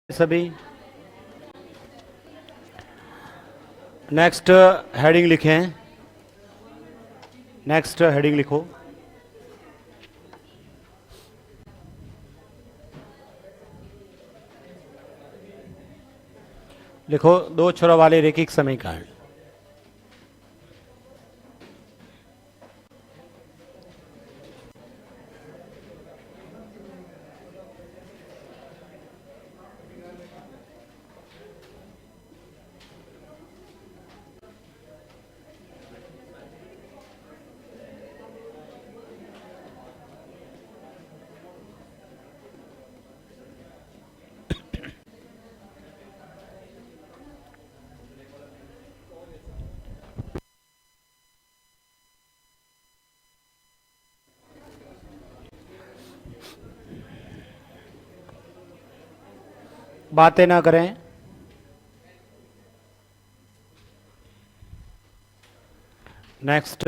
सभी next heading लिखें। Next heading लिखो। लिखो दो छोरों वाले रेखिक समीकरण। बातें ना करें। नेक्स्ट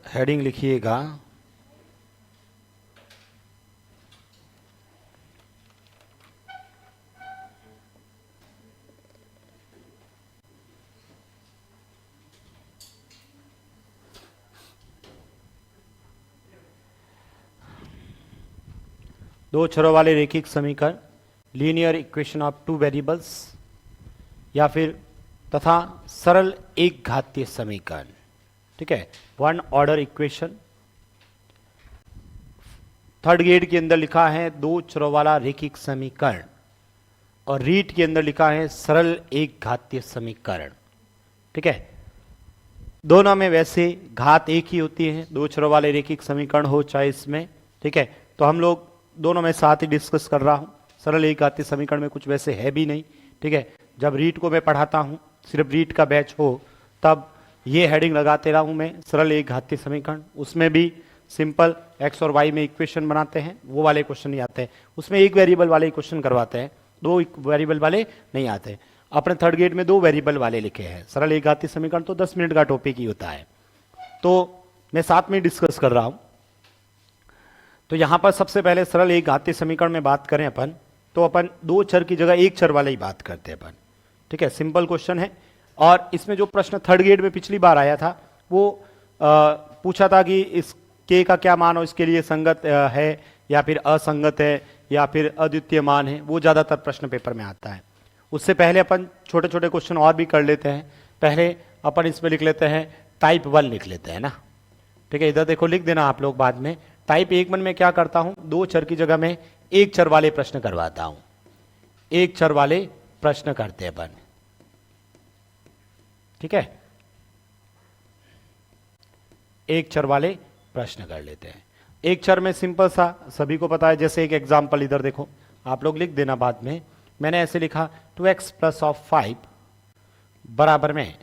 हेडिंग लिखिएगा। दो छोरों वाले रेखिक समीकरण, linear equation of two variables, या फिर तथा सरल एक घातीय समीकरण। ठीक है, one order equation. Third grade के अंदर लिखा है दो छोरों वाला रेखिक समीकरण, और रीट के अंदर लिखा है सरल एक घातीय समीकरण। ठीक है, दोनों में वैसे घात एक ही होती है, दो छोरों वाले रेखिक समीकरण हो चाहे इसमें। ठीक है, तो हम लोग दोनों में साथ ही डिस्कस कर रहा हूं। सरल एक घातीय समीकरण में कुछ वैसे है भी नहीं। ठीक है, जब रीट को मैं पढ़ाता हूं, सिर्फ रीट का बैच हो, तब ये हेडिंग लगाते रहा हूं मैं, सरल एक घातीय समीकरण। उसमें भी सिंपल एक्स और वाई में इक्वेशन बनाते हैं, वो वाले क्वेश्चन नहीं आते हैं। उसमें एक वेरिएबल वाले क्वेश्चन करवाते हैं, दो वेरिएबल वाले नहीं आते। अपने थर्ड ग्रेड में दो वेरिएबल वाले लिखे हैं। सरल एक घातीय समीकरण तो 10 मिनट का टॉपिक ही होता है, तो मैं साथ में डिस्कस कर रहा हूं। तो यहां पर सबसे पहले सरल एक घातीय समीकरण में बात करें अपन, तो अपन दो चर की जगह एक चर वाले ही बात करते हैं अपन। ठीक है, सिंपल क्वेश्चन है। और इसमें जो प्रश्न थर्ड ग्रेड में पिछली बार आया था, वो पूछा था कि इस के का क्या मान हो, इसके लिए संगत है या फिर असंगत है या फिर अद्वितीय मान है, वो ज्यादातर प्रश्न पेपर में आता है। उससे पहले अपन छोटे छोटे क्वेश्चन और भी कर लेते हैं। पहले अपन इसमें लिख लेते हैं टाइप 1 लिख लेते हैं ना। ठीक है, इधर देखो लिख देना आप लोग बाद में। टाइप 1 में क्या करता हूं, दो चर की जगह में एक चर वाले प्रश्न करवाता हूं। एक चर वाले प्रश्न करते हैं अपन। ठीक है, एक चर वाले प्रश्न कर लेते हैं। एक चर में सिंपल सा, सभी को पता है। जैसे एक एग्जांपल इधर देखो, आप लोग लिख देना बाद में। मैंने ऐसे लिखा 2x प्लस ऑफ 5 बराबर में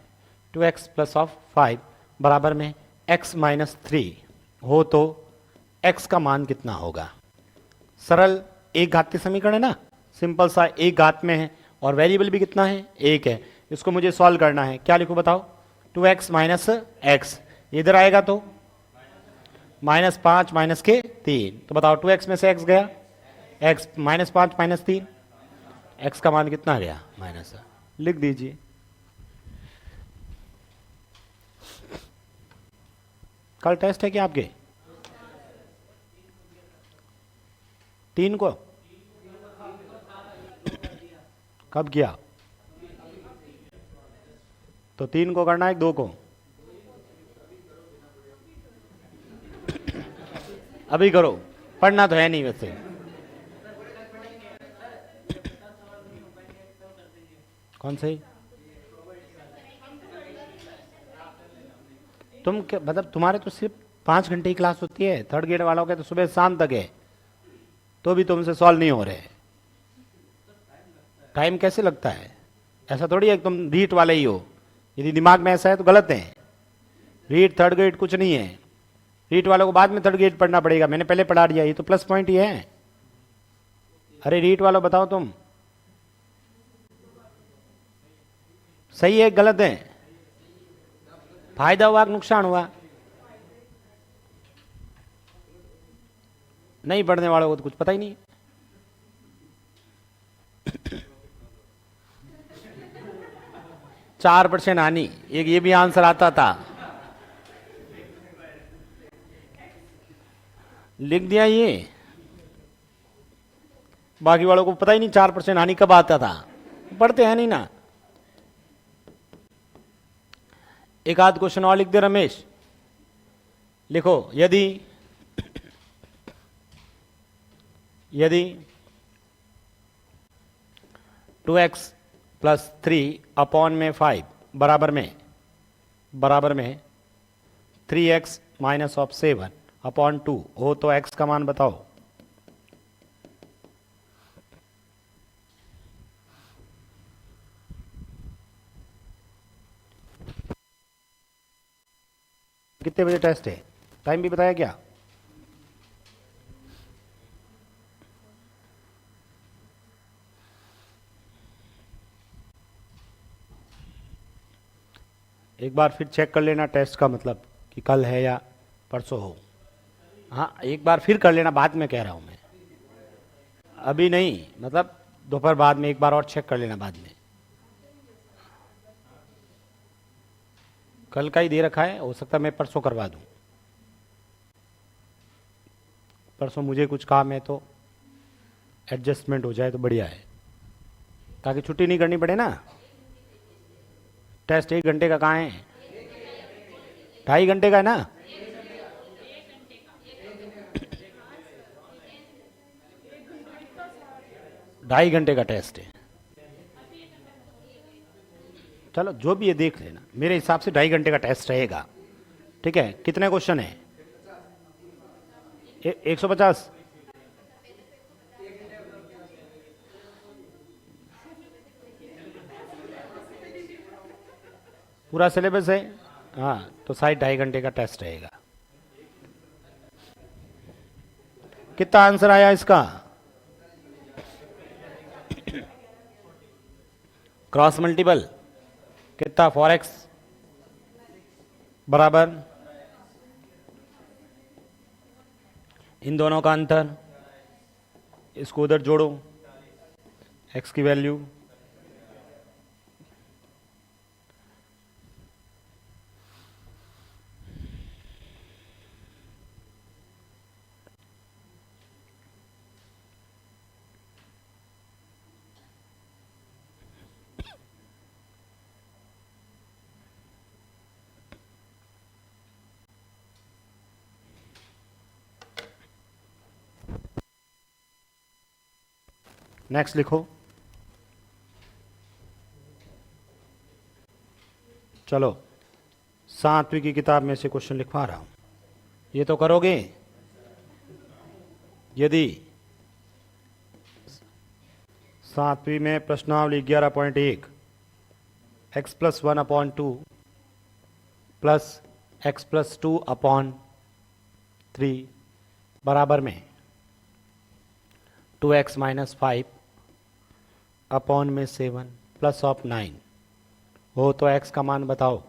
2x प्लस ऑफ 5 बराबर में x माइनस 3 हो तो x का मान कितना होगा। सरल एक घातीय समीकरण है ना, सिंपल सा, एक घात में है और वेरिएबल भी कितना है, एक है। इसको मुझे सॉल्व करना है। क्या लिखो बताओ, 2x माइनस एक्स, इधर आएगा तो -5 माइनस के 3, तो बताओ 2x में से x गया, x -5 माइनस 3, x का मान कितना गया, माइनस। लिख दीजिए। कल टेस्ट है क्या आपके? 3 को कब किया? तो 3 को करना है 2 को? अभी करो, पढ़ना तो है नहीं वैसे। कौन सही? तुम क्या मतलब, तुम्हारे तो सिर्फ 5 घंटे की क्लास होती है, थर्ड ग्रेड वालों के तो सुबह शाम तक है, तो भी तुमसे सॉल्व नहीं हो रहे। टाइम कैसे लगता है? ऐसा थोड़ी है तुम रीट वाले ही हो। यदि दिमाग में ऐसा है तो गलत है। रीट थर्ड ग्रेड कुछ नहीं है। रीट वालों को बाद में थर्ड ग्रेड पढ़ना पड़ेगा, मैंने पहले पढ़ा दिया, ये तो प्लस पॉइंट ही है। अरे रीट वालों बताओ तुम सही है गलत है? फायदा हुआ कि नुकसान हुआ? नहीं पढ़ने वालों को तो कुछ पता ही नहीं। 4% हानि, एक ये भी आंसर आता था, लिख दिया ये। बाकी वालों को पता ही नहीं 4% हानि कब आता था, पढ़ते हैं नहीं ना। एक आध क्वेश्चन और लिख दे रमेश। लिखो, यदि यदि 2x प्लस 3 अपॉन में 5 बराबर में 3x माइनस ऑफ 7 अपॉन 2 हो तो x का मान बताओ। कितने बजे टेस्ट है, टाइम भी बताया क्या? एक बार फिर चेक कर लेना टेस्ट का मतलब कि कल है या परसों हो। हाँ, एक बार फिर कर लेना, बाद में कह रहा हूं मैं, अभी नहीं, मतलब दोपहर बाद में एक बार और चेक कर लेना बाद में। कल का ही दे रखा है, हो सकता है मैं परसों करवा दूं। परसों मुझे कुछ काम है तो एडजस्टमेंट हो जाए तो बढ़िया है, ताकि छुट्टी नहीं करनी पड़े ना। टेस्ट 1 घंटे का कहाँ है, 2.5 घंटे का है ना। ढाई घंटे का टेस्ट है, चलो जो भी है देख लेना, मेरे हिसाब से 2.5 घंटे का टेस्ट रहेगा। ठीक है, कितने क्वेश्चन है? 150। पूरा सिलेबस है, हाँ, तो शायद 2.5 घंटे का टेस्ट रहेगा। कितना आंसर आया इसका? क्रॉस मल्टीपल कितना, 4x बराबर इन दोनों का अंतर, इसको उधर जोड़ो, x की वैल्यू नेक्स्ट लिखो। चलो 7वीं की किताब में से क्वेश्चन लिखवा रहा हूं, ये तो करोगे। यदि 7वीं में प्रश्नावली 11.1 x plus 1 upon 2 plus x plus 2 upon 3 बराबर में 2x माइनस 5 अपॉन में 7 प्लस ऑफ 9 हो तो x का मान बताओ।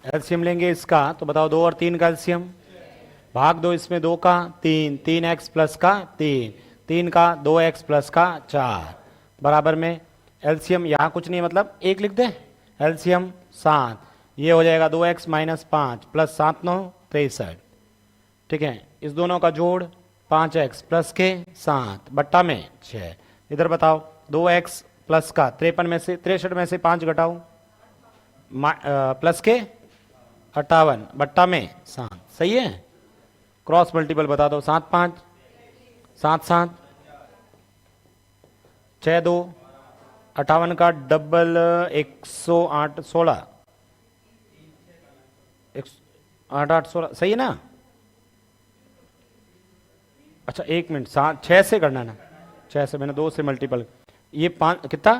एलसीएम लेंगे इसका, तो बताओ 2 और 3 का एलसीएम, भाग दो इसमें 2 का 3, 3x प्लस का 3, 3 का 2x प्लस का 4, बराबर में एलसीएम यहाँ कुछ नहीं है, मतलब एक लिख दे, एलसीएम 7, ये हो जाएगा 2x माइनस 5 प्लस 7 9 63, ठीक है। इस दोनों का जोड़ 5x प्लस के 7 बट्टा में 6, इधर बताओ 2x प्लस का 53 में से 63 में से 5 घटाओ, प्लस के 58 बट्टा में 7, सही है। क्रॉस मल्टीपल बता दो, 7 5 7 7 6 2, 58 का डबल 108 16, 8 8 16, सही है ना। अच्छा एक मिनट, 7 6 से करना ना, 6 से, मैंने 2 से मल्टीपल, ये 5 कितना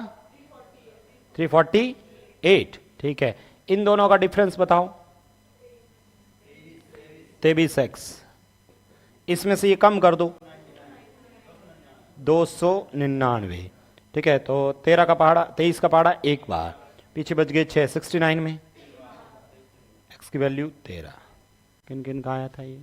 348, ठीक है। इन दोनों का डिफरेंस बताओ, 23x, इसमें से ये कम कर दो 299, ठीक है। तो 13 का पहाड़ा 23 का पहाड़ा एक बार पीछे बच गए 6, 69 में x की वैल्यू 13, किन किन का आया था ये,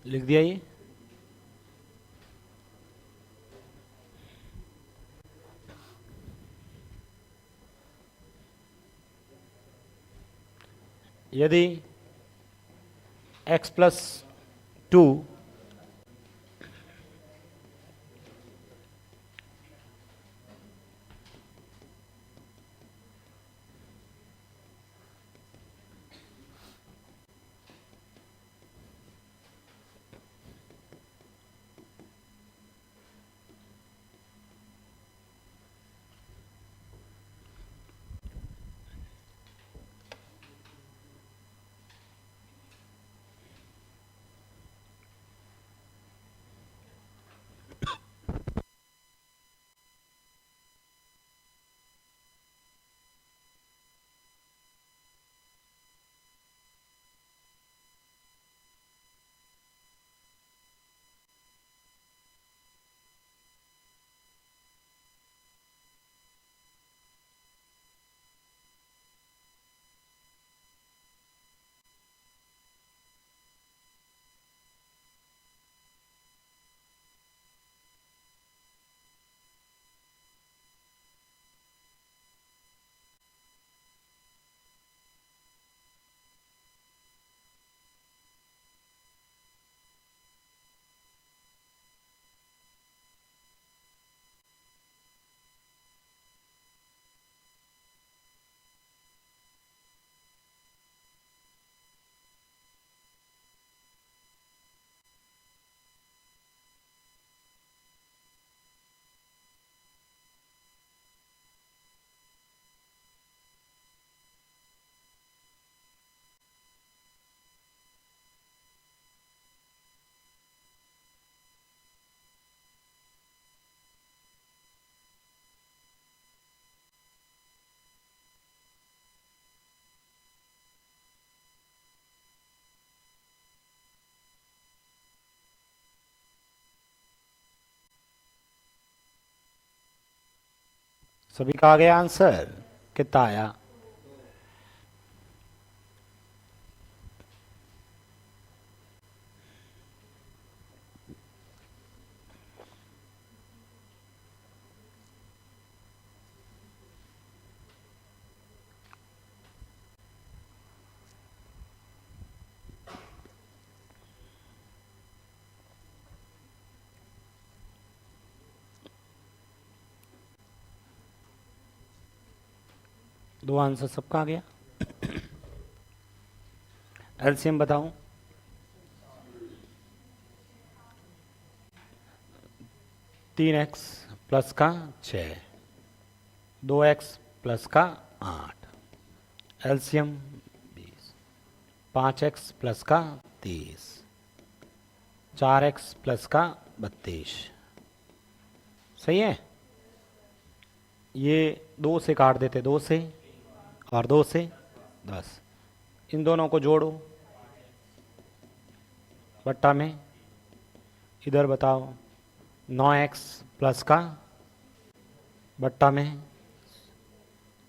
लिख दिया ये। यदि x प्लस 2 सभी का आ गया आंसर, कितना आया, दो आंसर सबका आ गया। एलसीएम बताऊं? 3x प्लस का 6, 2x प्लस का 8, एलसीएम 20, 5x प्लस का 30, 4x प्लस का 32। सही है। ये 2 से काट देते, 2 से और 2 से 10, इन दोनों को जोड़ो बट्टा में, इधर बताओ 9x प्लस का बट्टा में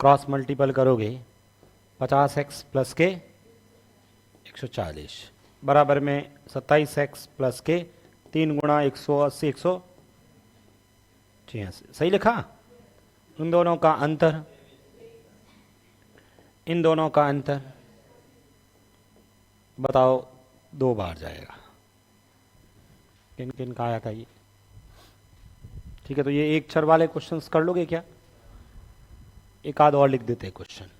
क्रॉस मल्टीपल करोगे 50x प्लस के 140 बराबर में 27x प्लस के 3 गुणा 180 186। सही लिखा? इन दोनों का अंतर, इन दोनों का अंतर बताओ 2 बार जाएगा। किन किन का आया था ये? ठीक है, तो ये एक चर वाले क्वेश्चंस कर लोगे क्या? एक आध और लिख देते हैं क्वेश्चन।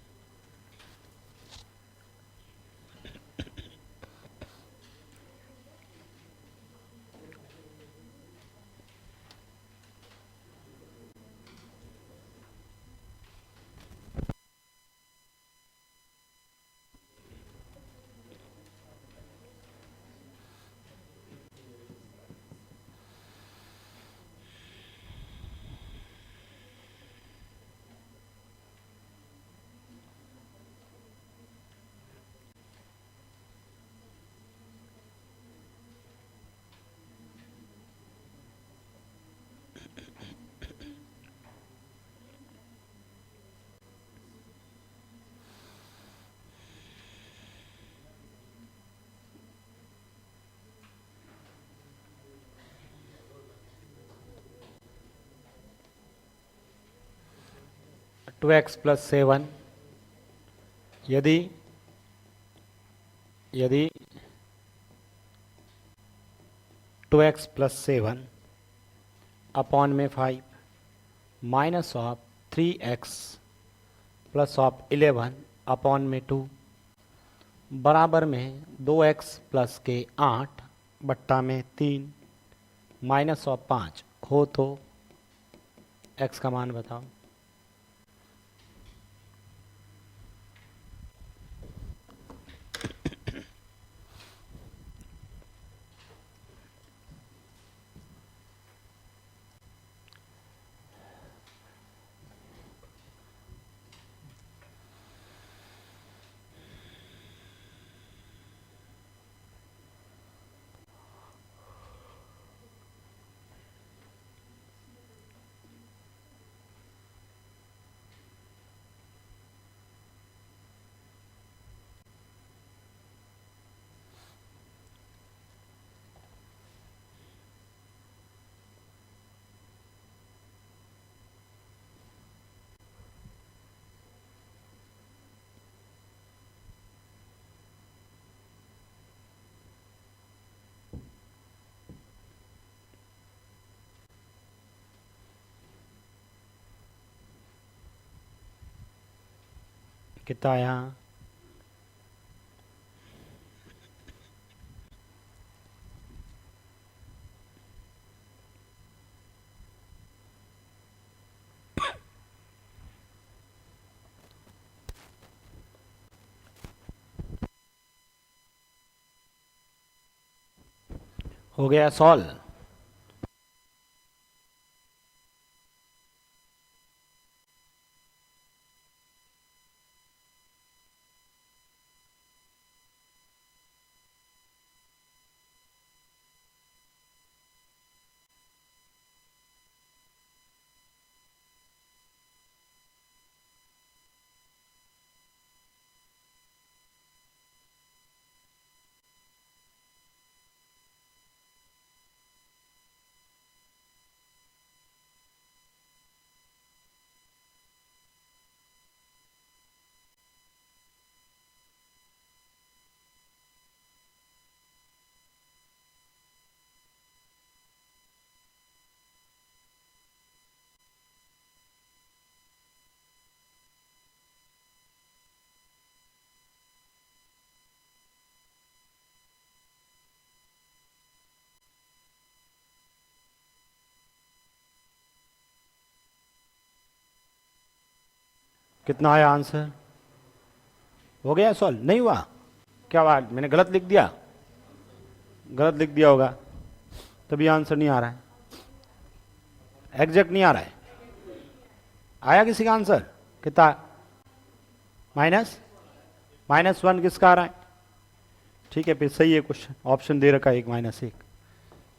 टू एक्स प्लस 7 यदि यदि 2x प्लस 7 अपॉन में 5 minus of 3x plus of 11 upon में 2 बराबर में 2x प्लस के 8 बट्टा में 3 माइनस ऑफ 5 हो तो x का मान बताओ। कितना आया? हो गया सॉल्व। कितना आया आंसर? हो गया सॉल्व? नहीं हुआ? क्या बात, मैंने गलत लिख दिया? गलत लिख दिया होगा तभी आंसर नहीं आ रहा है, एग्जैक्ट नहीं आ रहा है। आया किसी का आंसर? कितना? -1 किसका आ रहा है? ठीक है, फिर सही है क्वेश्चन, ऑप्शन दे रखा है 1 -1।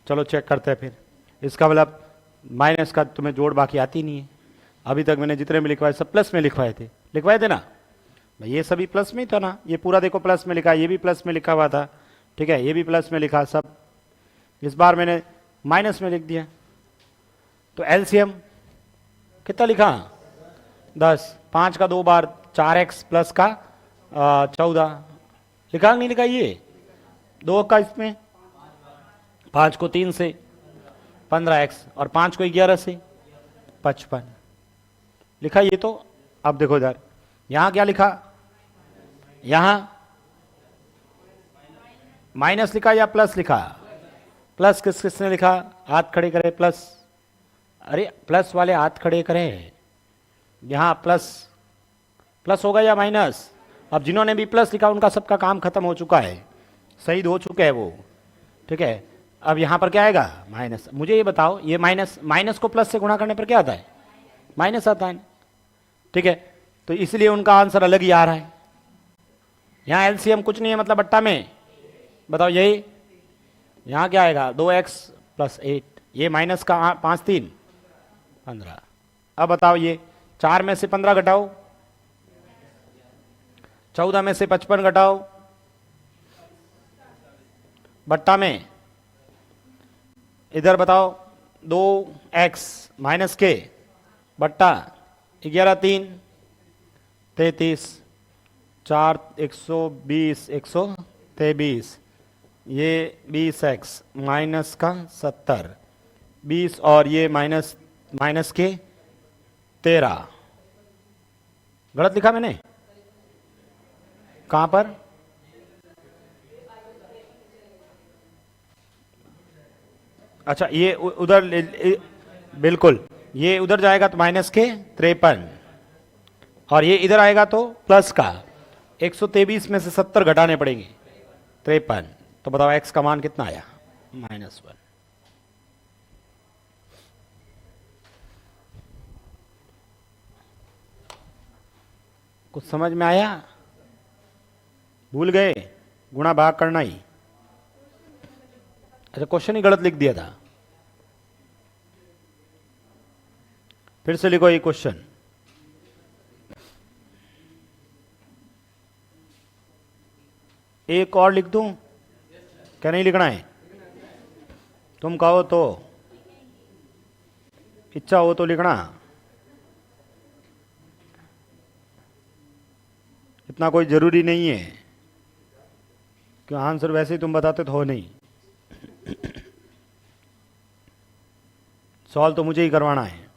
चलो चेक करते हैं फिर। इसका मतलब माइनस का तुम्हें जोड़ बाकी आती नहीं है। अभी तक मैंने जितने भी लिखवाए सब प्लस में लिखवाए थे ना भाई, ये सभी प्लस में ही था ना, ये पूरा देखो प्लस में लिखा है, ये भी प्लस में लिखा हुआ था, ठीक है, ये भी प्लस में लिखा सब। इस बार मैंने माइनस में लिख दिया। तो एलसीएम कितना लिखा? 10। 5 का 2 बार 4x प्लस का 14 लिखा नहीं लिखा? ये 2 का इसमें 5 को 3 से 15x और 5 को 11 से 55 लिखा ये तो। अब देखो इधर, यहां क्या लिखा? यहां माइनस लिखा या प्लस लिखा? प्लस किसने लिखा? हाथ खड़े करे प्लस। अरे प्लस वाले हाथ खड़े करें। यहां प्लस प्लस होगा या माइनस? अब जिन्होंने भी प्लस लिखा उनका सबका काम खत्म हो चुका है, शहीद हो चुके हैं वो, ठीक है। अब यहां पर क्या आएगा? माइनस। मुझे ये बताओ, ये माइनस को प्लस से गुणा करने पर क्या आता है? माइनस आता है, ठीक है। तो इसलिए उनका आंसर अलग ही आ रहा है। यहां एलसीएम कुछ नहीं है, मतलब बट्टा में बताओ यही। यहां क्या आएगा? 2x + 8। ये माइनस का 5 3 15। अब बताओ ये 4 में से 15 घटाओ, 14 में से 55 घटाओ, बट्टा में इधर बताओ 2x माइनस के बट्टा 11 3 33 4 120 123, ये 20x माइनस का 70 20 और ये माइनस के 13। गलत लिखा मैंने? कहां पर? अच्छा ये उधर बिल्कुल, ये उधर जाएगा तो माइनस के 53 और ये इधर आएगा तो प्लस का 123 में से 70 घटाने पड़ेंगे 53। तो बताओ x का मान कितना आया? -1। कुछ समझ में आया? भूल गए गुणा भाग करना ही? अच्छा क्वेश्चन ही गलत लिख दिया था। फिर से लिखो ये क्वेश्चन। एक और लिख दूं? क्या नहीं लिखना है? तुम कहो तो, इच्छा हो तो लिखना, इतना कोई जरूरी नहीं है कि आंसर वैसे ही तुम बताते तो हो नहीं। सॉल्व तो मुझे ही करवाना है।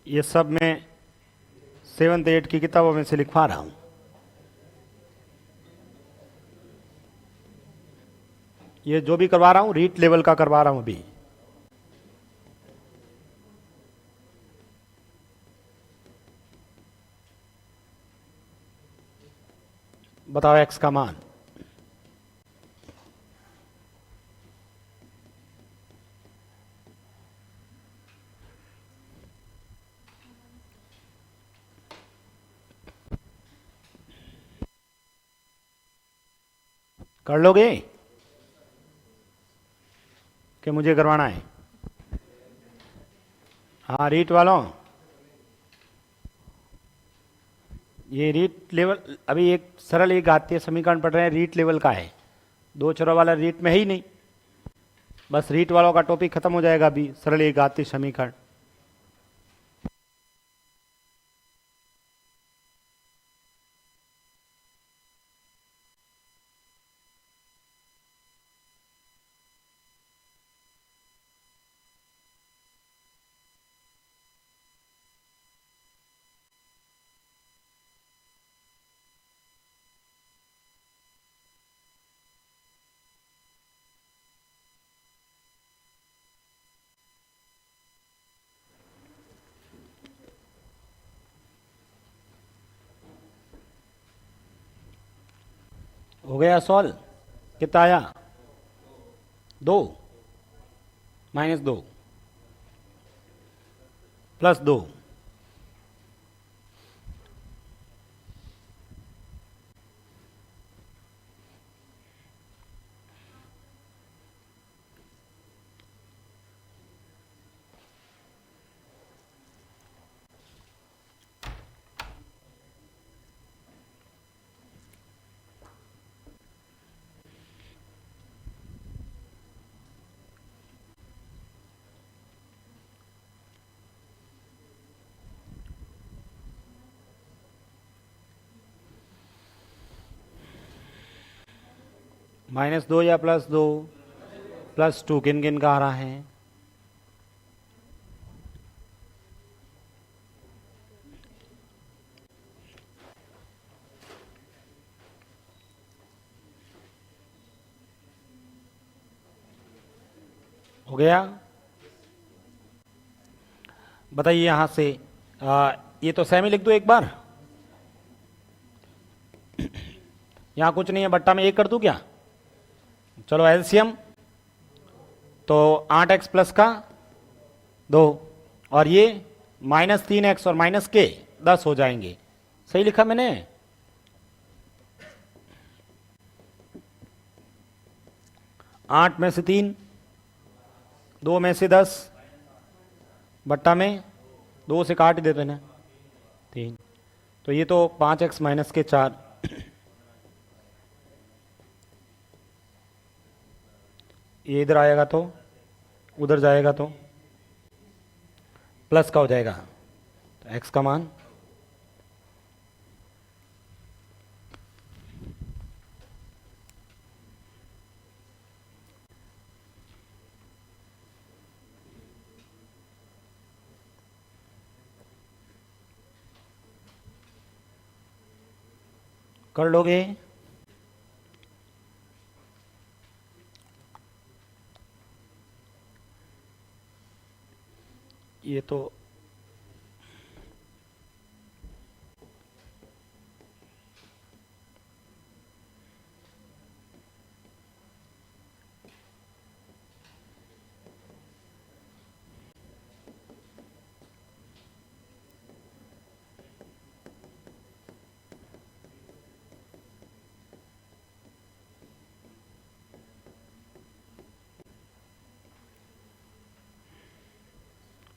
ये सब मैं 7th 8th की किताबों में से लिखवा रहा हूं। ये जो भी करवा रहा हूं रीट लेवल का करवा रहा हूं अभी। बताओ x का मान। कर लोगे कि मुझे करवाना है? हाँ रीट वालों, ये रीट लेवल अभी एक सरल एक घातीय समीकरण पढ़ रहे हैं, रीट लेवल का है। 2 चरों वाला रीट में है ही नहीं, बस रीट वालों का टॉपिक खत्म हो जाएगा अभी, सरल एक घातीय समीकरण। हो गया सॉल्व। कितना आया? 2 -2 +2 -2 या +2? +2 किन किन का आ रहा है? हो गया? बताइए यहां से ये तो सेमी लिख दो एक बार। यहां कुछ नहीं है, बट्टा में 1 कर दूं क्या? चलो एलसीएम तो 8x प्लस का 2 और ये -3x और -k 10 हो जाएंगे। सही लिखा मैंने? आठ में से 3, 2 में से 10, बट्टा में 2 से काट देते ना 3, तो ये तो 5x माइनस के 4, ये इधर आएगा तो उधर जाएगा तो प्लस का हो जाएगा, तो x का मान कर लोगे? ये तो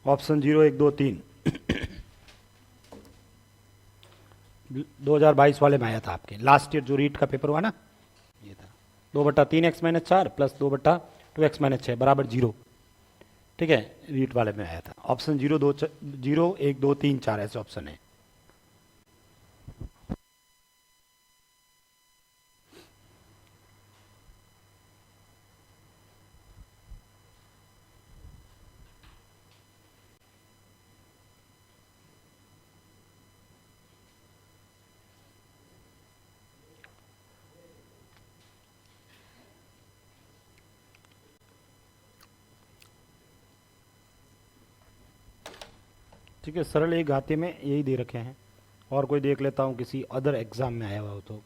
ऑप्शन 0 1 2 3 2022 वाले में आया था आपके, लास्ट ईयर जो रीट का पेपर हुआ ना, ये था 2/3x-4 प्लस 2/2x-6 बराबर 0। ठीक है, रीट वाले में आया था। ऑप्शन 0 1 2 3 4 ऐसे ऑप्शन है। ठीक है, सरल एक घाते में यही दे रखे हैं, और कोई देख लेता हूँ किसी अदर एग्जाम में आया हुआ हो तो।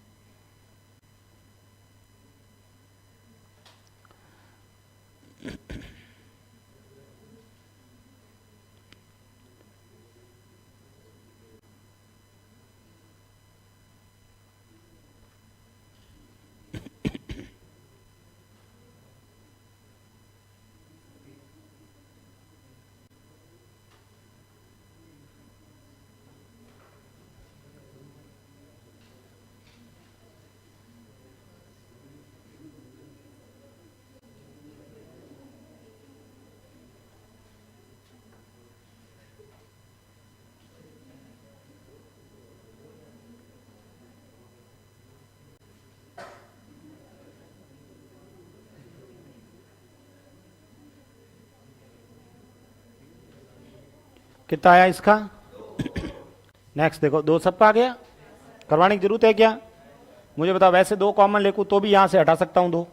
कितना आया इसका? नेक्स्ट देखो, 2 सबका आ गया। करवाने की जरूरत है क्या? मुझे बताओ, वैसे 2 कॉमन लेकूं तो भी यहां से हटा सकता हूं 2,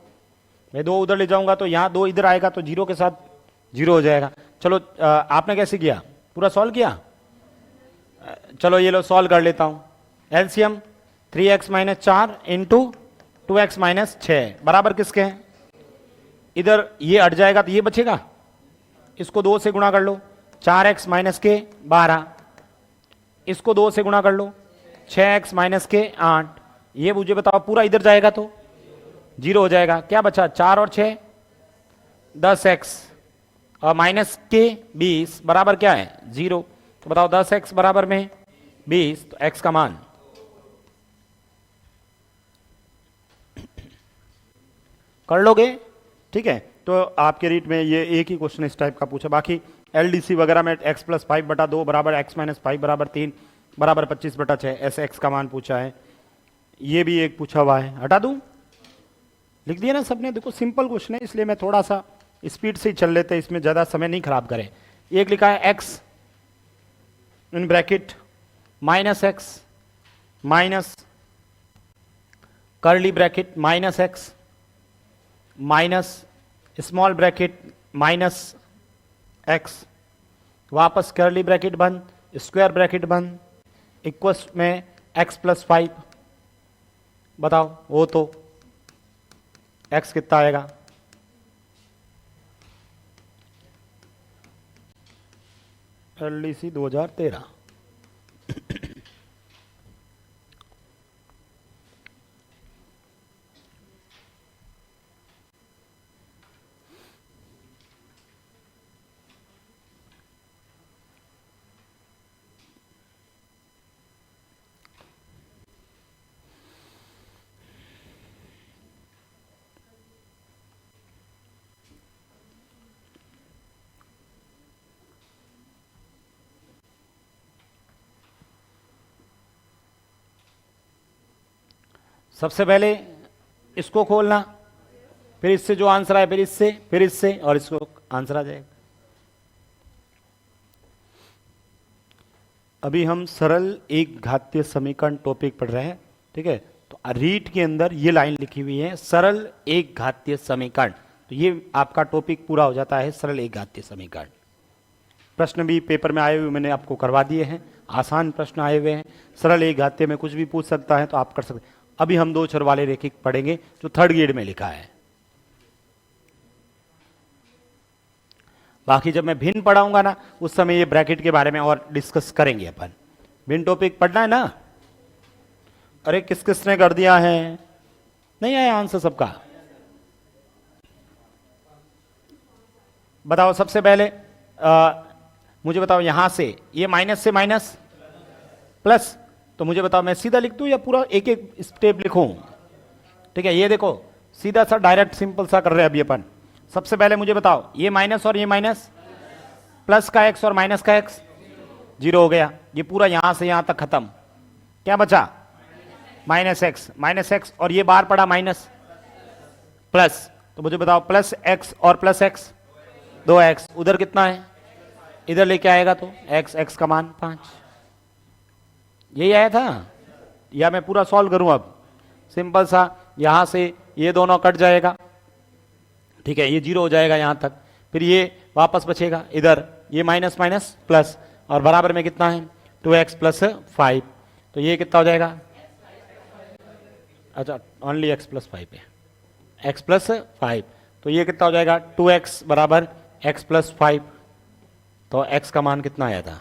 मैं 2 उधर ले जाऊंगा तो यहां 2 इधर आएगा तो 0 के साथ 0 हो जाएगा। चलो आपने कैसे किया? पूरा सॉल्व किया? चलो ये लो सॉल्व कर लेता हूं। LCM 3x - 4 into 2x minus 6 बराबर किसके हैं? इधर ये हट जाएगा तो ये बचेगा, इसको 2 से गुणा कर लो, 4x माइनस के 12, इसको 2 से गुणा कर लो, 6x माइनस के 8, ये मुझे बताओ पूरा इधर जाएगा तो 0 हो जाएगा। क्या बचा? 4 और 6 10x और माइनस के 20 बराबर क्या है? 0। तो बताओ 10x बराबर में 20, तो x का मान कर लोगे, ठीक है। तो आपके रीट में ये एक ही क्वेश्चन इस टाइप का पूछा, बाकी एलडीसी वगैरह में x प्लस 5/2 बराबर x माइनस 5 बराबर 3 बराबर 25/6 ऐसे x का मान पूछा है। ये भी एक पूछा हुआ है, हटा दूं? लिख दिया ना सबने? देखो सिंपल क्वेश्चन है, इसलिए मैं थोड़ा सा स्पीड से ही चल लेते हैं, इसमें ज्यादा समय नहीं खराब करें। एक लिखा है x in bracket minus x minus curly bracket minus x minus small bracket minus x, वापस कर्ली ब्रैकेट बंद, स्क्वायर ब्रैकेट बंद, इक्वल्स में x प्लस 5। बताओ वो तो x कितना आएगा? एलडीसी 2013। सबसे पहले इसको खोलना, फिर इससे जो आंसर आए, फिर इससे और इसको आंसर आ जाएगा। अभी हम सरल एक घातीय समीकरण टॉपिक पढ़ रहे हैं, ठीक है। तो रीट के अंदर ये लाइन लिखी हुई है सरल एक घातीय समीकरण, तो ये आपका टॉपिक पूरा हो जाता है, सरल एक घातीय समीकरण। प्रश्न भी पेपर में आए हुए मैंने आपको करवा दिए हैं, आसान प्रश्न आए हुए हैं। सरल एक घातीय में कुछ भी पूछ सकता है तो आप कर सकते हैं। अभी हम 2 चर वाले रेखिक पढ़ेंगे जो 3rd ग्रेड में लिखा है। बाकी जब मैं भिन्न पढ़ाऊंगा ना, उस समय ये ब्रैकेट के बारे में और डिस्कस करेंगे अपन। भिन्न टॉपिक पढ़ना है ना? अरे किस किसने कर दिया है? नहीं आया आंसर सबका? बताओ सबसे पहले मुझे बताओ, यहां से ये माइनस से माइनस प्लस, तो मुझे बताओ मैं सीधा लिख दूं या पूरा एक एक स्टेप लिखूं? ठीक है, ये देखो सीधा सा डायरेक्ट सिंपल सा कर रहे हैं अभी अपन। सबसे पहले मुझे बताओ, ये माइनस और ये माइनस, प्लस का x और माइनस का x 0 हो गया। ये पूरा यहां से यहां तक खत्म। क्या बचा? माइनस एक्स और ये बार पड़ा माइनस प्लस, तो मुझे बताओ प्लस x और प्लस x 2x, उधर कितना है? इधर लेके आएगा तो x का मान 5। यही आया था, या मैं पूरा सॉल्व करूं? अब सिंपल सा, यहां से ये दोनों कट जाएगा, ठीक है, ये 0 हो जाएगा यहां तक, फिर ये वापस बचेगा इधर, ये माइनस माइनस प्लस, और बराबर में कितना है? 2x प्लस 5, तो ये कितना हो जाएगा? अच्छा ओनली x प्लस 5 है, x प्लस 5, तो ये कितना हो जाएगा? 2x बराबर x प्लस 5, तो x का मान कितना आया था?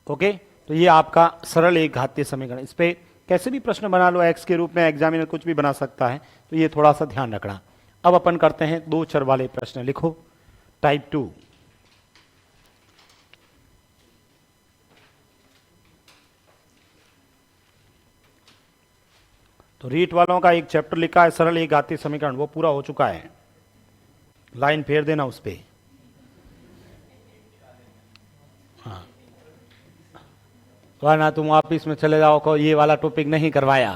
ओके, तो ये आपका सरल एक घातीय समीकरण। इस पे कैसे भी प्रश्न बना लो x के रूप में, एग्जामिनर कुछ भी बना सकता है, तो ये थोड़ा सा ध्यान रखना। अब अपन करते हैं 2 चर वाले प्रश्न। लिखो टाइप 2। तो रीट वालों का एक चैप्टर लिखा है सरल एक घातीय समीकरण, वो पूरा हो चुका है। लाइन फेर देना उस पे। हाँ, वरना तुम ऑफिस में चले जाओ को ये वाला टॉपिक नहीं करवाया।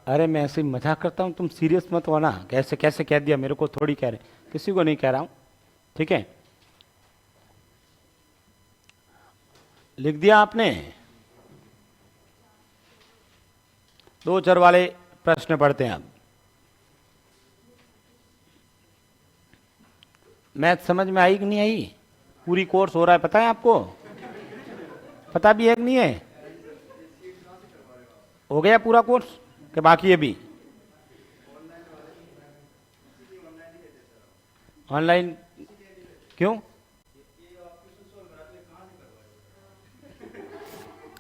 अरे मैं ऐसे मजाक करता हूं, तुम सीरियस मत होना। कैसे कैसे कह दिया, मेरे को थोड़ी कह रहे, किसी को नहीं कह रहा हूं, ठीक है। लिख दिया आपने? 2 चर वाले प्रश्न पढ़ते हैं अब। मैथ समझ में आई कि नहीं आई? पूरी कोर्स हो रहा है, पता है आपको? पता भी है कि नहीं है? हो गया पूरा कोर्स कि बाकी है भी? ऑनलाइन क्यों?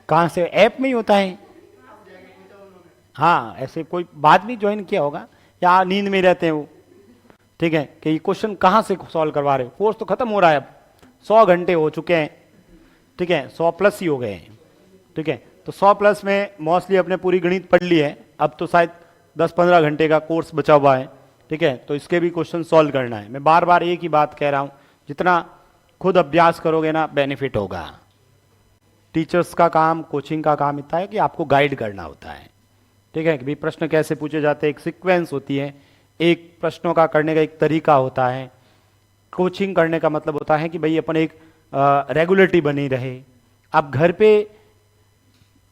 कहाँ से? ऐप में ही होता है। हाँ, ऐसे कोई बाद में ज्वाइन किया होगा या नींद में रहते हैं वो। ठीक है, कि ये क्वेश्चन कहाँ से सॉल्व करवा रहे हो? कोर्स तो खत्म हो रहा है अब, 100 घंटे हो चुके हैं। ठीक है, 100 प्लस ही हो गए हैं। ठीक है, तो 100 प्लस में मोस्टली अपने पूरी गणित पढ़ ली है, अब तो शायद 10-15 घंटे का कोर्स बचा हुआ है। ठीक है, तो इसके भी क्वेश्चन सॉल्व करना है। मैं बार बार एक ही बात कह रहा हूँ, जितना खुद अभ्यास करोगे ना बेनिफिट होगा। टीचर्स का काम, कोचिंग का काम इतना है कि आपको गाइड करना होता है। ठीक है, कि भाई प्रश्न कैसे पूछे जाते हैं, एक सीक्वेंस होती है, एक प्रश्नों का करने का एक तरीका होता है। कोचिंग करने का मतलब होता है कि भाई अपन एक रेगुलरिटी बनी रहे। आप घर पे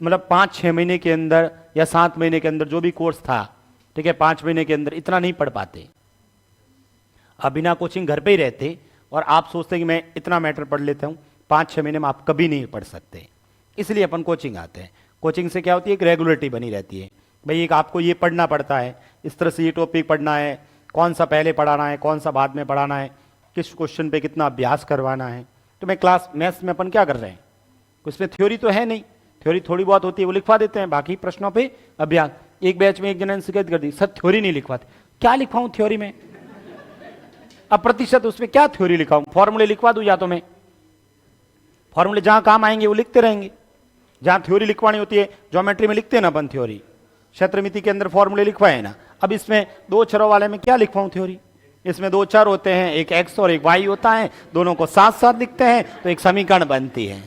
मतलब 5-6 महीने के अंदर या 7 महीने के अंदर जो भी कोर्स था, ठीक है, 5 महीने के अंदर इतना नहीं पढ़ पाते। आप बिना कोचिंग घर पे ही रहते और आप सोचते कि मैं इतना मैटर पढ़ लेता हूँ, 5-6 महीने में आप कभी नहीं पढ़ सकते। इसलिए अपन कोचिंग आते हैं। कोचिंग से क्या होती है, एक रेगुलरिटी बनी रहती है। भाई एक आपको ये पढ़ना पड़ता है, इस तरह से ये टॉपिक पढ़ना है, कौन सा पहले पढ़ाना है, कौन सा बाद में पढ़ाना है, किस क्वेश्चन पे कितना अभ्यास करवाना है। तो मैं क्लास मैथ्स में अपन क्या कर रहे हैं, उसमें थ्योरी तो है नहीं, थ्योरी थोड़ी बहुत होती है, वो लिखवा देते हैं, बाकी प्रश्नों पे अभ्यास। एक बैच में एक जन ने शिकायत कर दी, सर थ्योरी नहीं लिखवाते। क्या लिखवाऊं थ्योरी में? अब प्रतिशत उसमें क्या थ्योरी लिखाऊं? फॉर्मूले लिखवा दूं, या तो मैं फॉर्मूले जहां काम आएंगे वो लिखते रहेंगे। जहां थ्योरी लिखवानी होती है, ज्योमेट्री में लिखते हैं ना अपन थ्योरी, क्षेत्रमिति के अंदर फॉर्मूले लिखवाए ना। अब इसमें 2 चरों वाले में क्या लिखवाऊं थ्योरी? इसमें 2 चर होते हैं, एक एक्स और एक वाई होता है, दोनों को साथ साथ लिखते हैं तो एक समीकरण बनती है।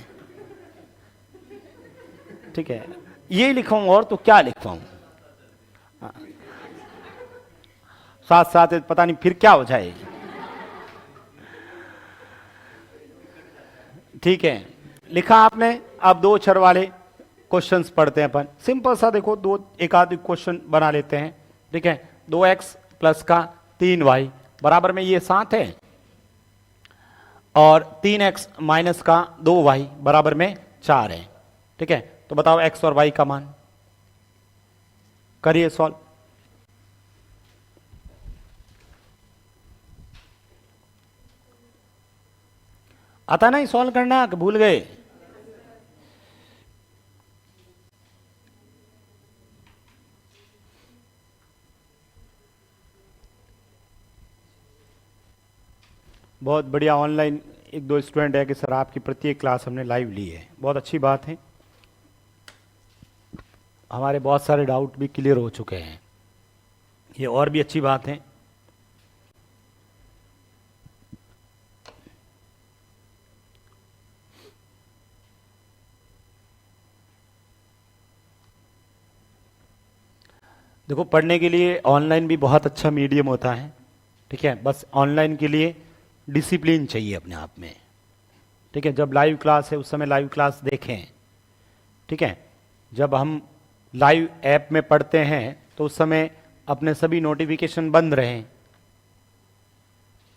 ठीक है, ये लिखवाऊं और तो क्या लिखवाऊं? साथ साथ पता नहीं फिर क्या हो जाए। ठीक है, लिखा आपने। अब 2 चर वाले क्वेश्चंस पढ़ते हैं अपन। सिंपल सा देखो, दो एक आध क्वेश्चन बना लेते हैं। ठीक है, 2x प्लस का 3y बराबर में ये 7 है, और 3x माइनस का 2y बराबर में 4 है। ठीक है, तो बताओ x और y का मान। करिए सॉल्व। आता नहीं सॉल्व करना कि भूल गए? बहुत बढ़िया। ऑनलाइन 1-2 स्टूडेंट है कि सर आपकी प्रत्येक क्लास हमने लाइव ली है, बहुत अच्छी बात है। हमारे बहुत सारे डाउट भी क्लियर हो चुके हैं, ये और भी अच्छी बात है। देखो, पढ़ने के लिए ऑनलाइन भी बहुत अच्छा मीडियम होता है। ठीक है, बस ऑनलाइन के लिए डिसिप्लिन चाहिए अपने आप में। ठीक है, जब लाइव क्लास है उस समय लाइव क्लास देखें। ठीक है, जब हम लाइव ऐप में पढ़ते हैं तो उस समय अपने सभी नोटिफिकेशन बंद रहें।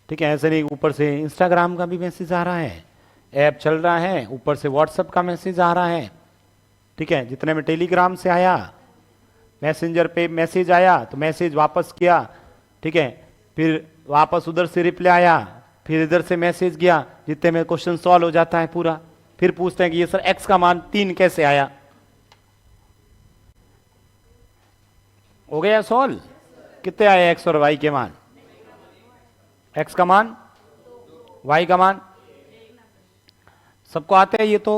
ठीक है, ऐसे नहीं ऊपर से इंस्टाग्राम का भी मैसेज आ रहा है, ऐप चल रहा है, ऊपर से व्हाट्सएप का मैसेज आ रहा है। ठीक है, जितने में टेलीग्राम से आया, मैसेंजर पे मैसेज आया तो मैसेज वापस किया। ठीक है, फिर वापस उधर से रिप्लाई आया, फिर इधर से मैसेज गया, जितने में क्वेश्चन सॉल्व हो जाता है पूरा। फिर पूछते हैं कि ये सर x का मान 3 कैसे आया? हो गया सॉल्व। कितने आए x और y के मान? x का मान, y का मान, सबको आते हैं ये तो।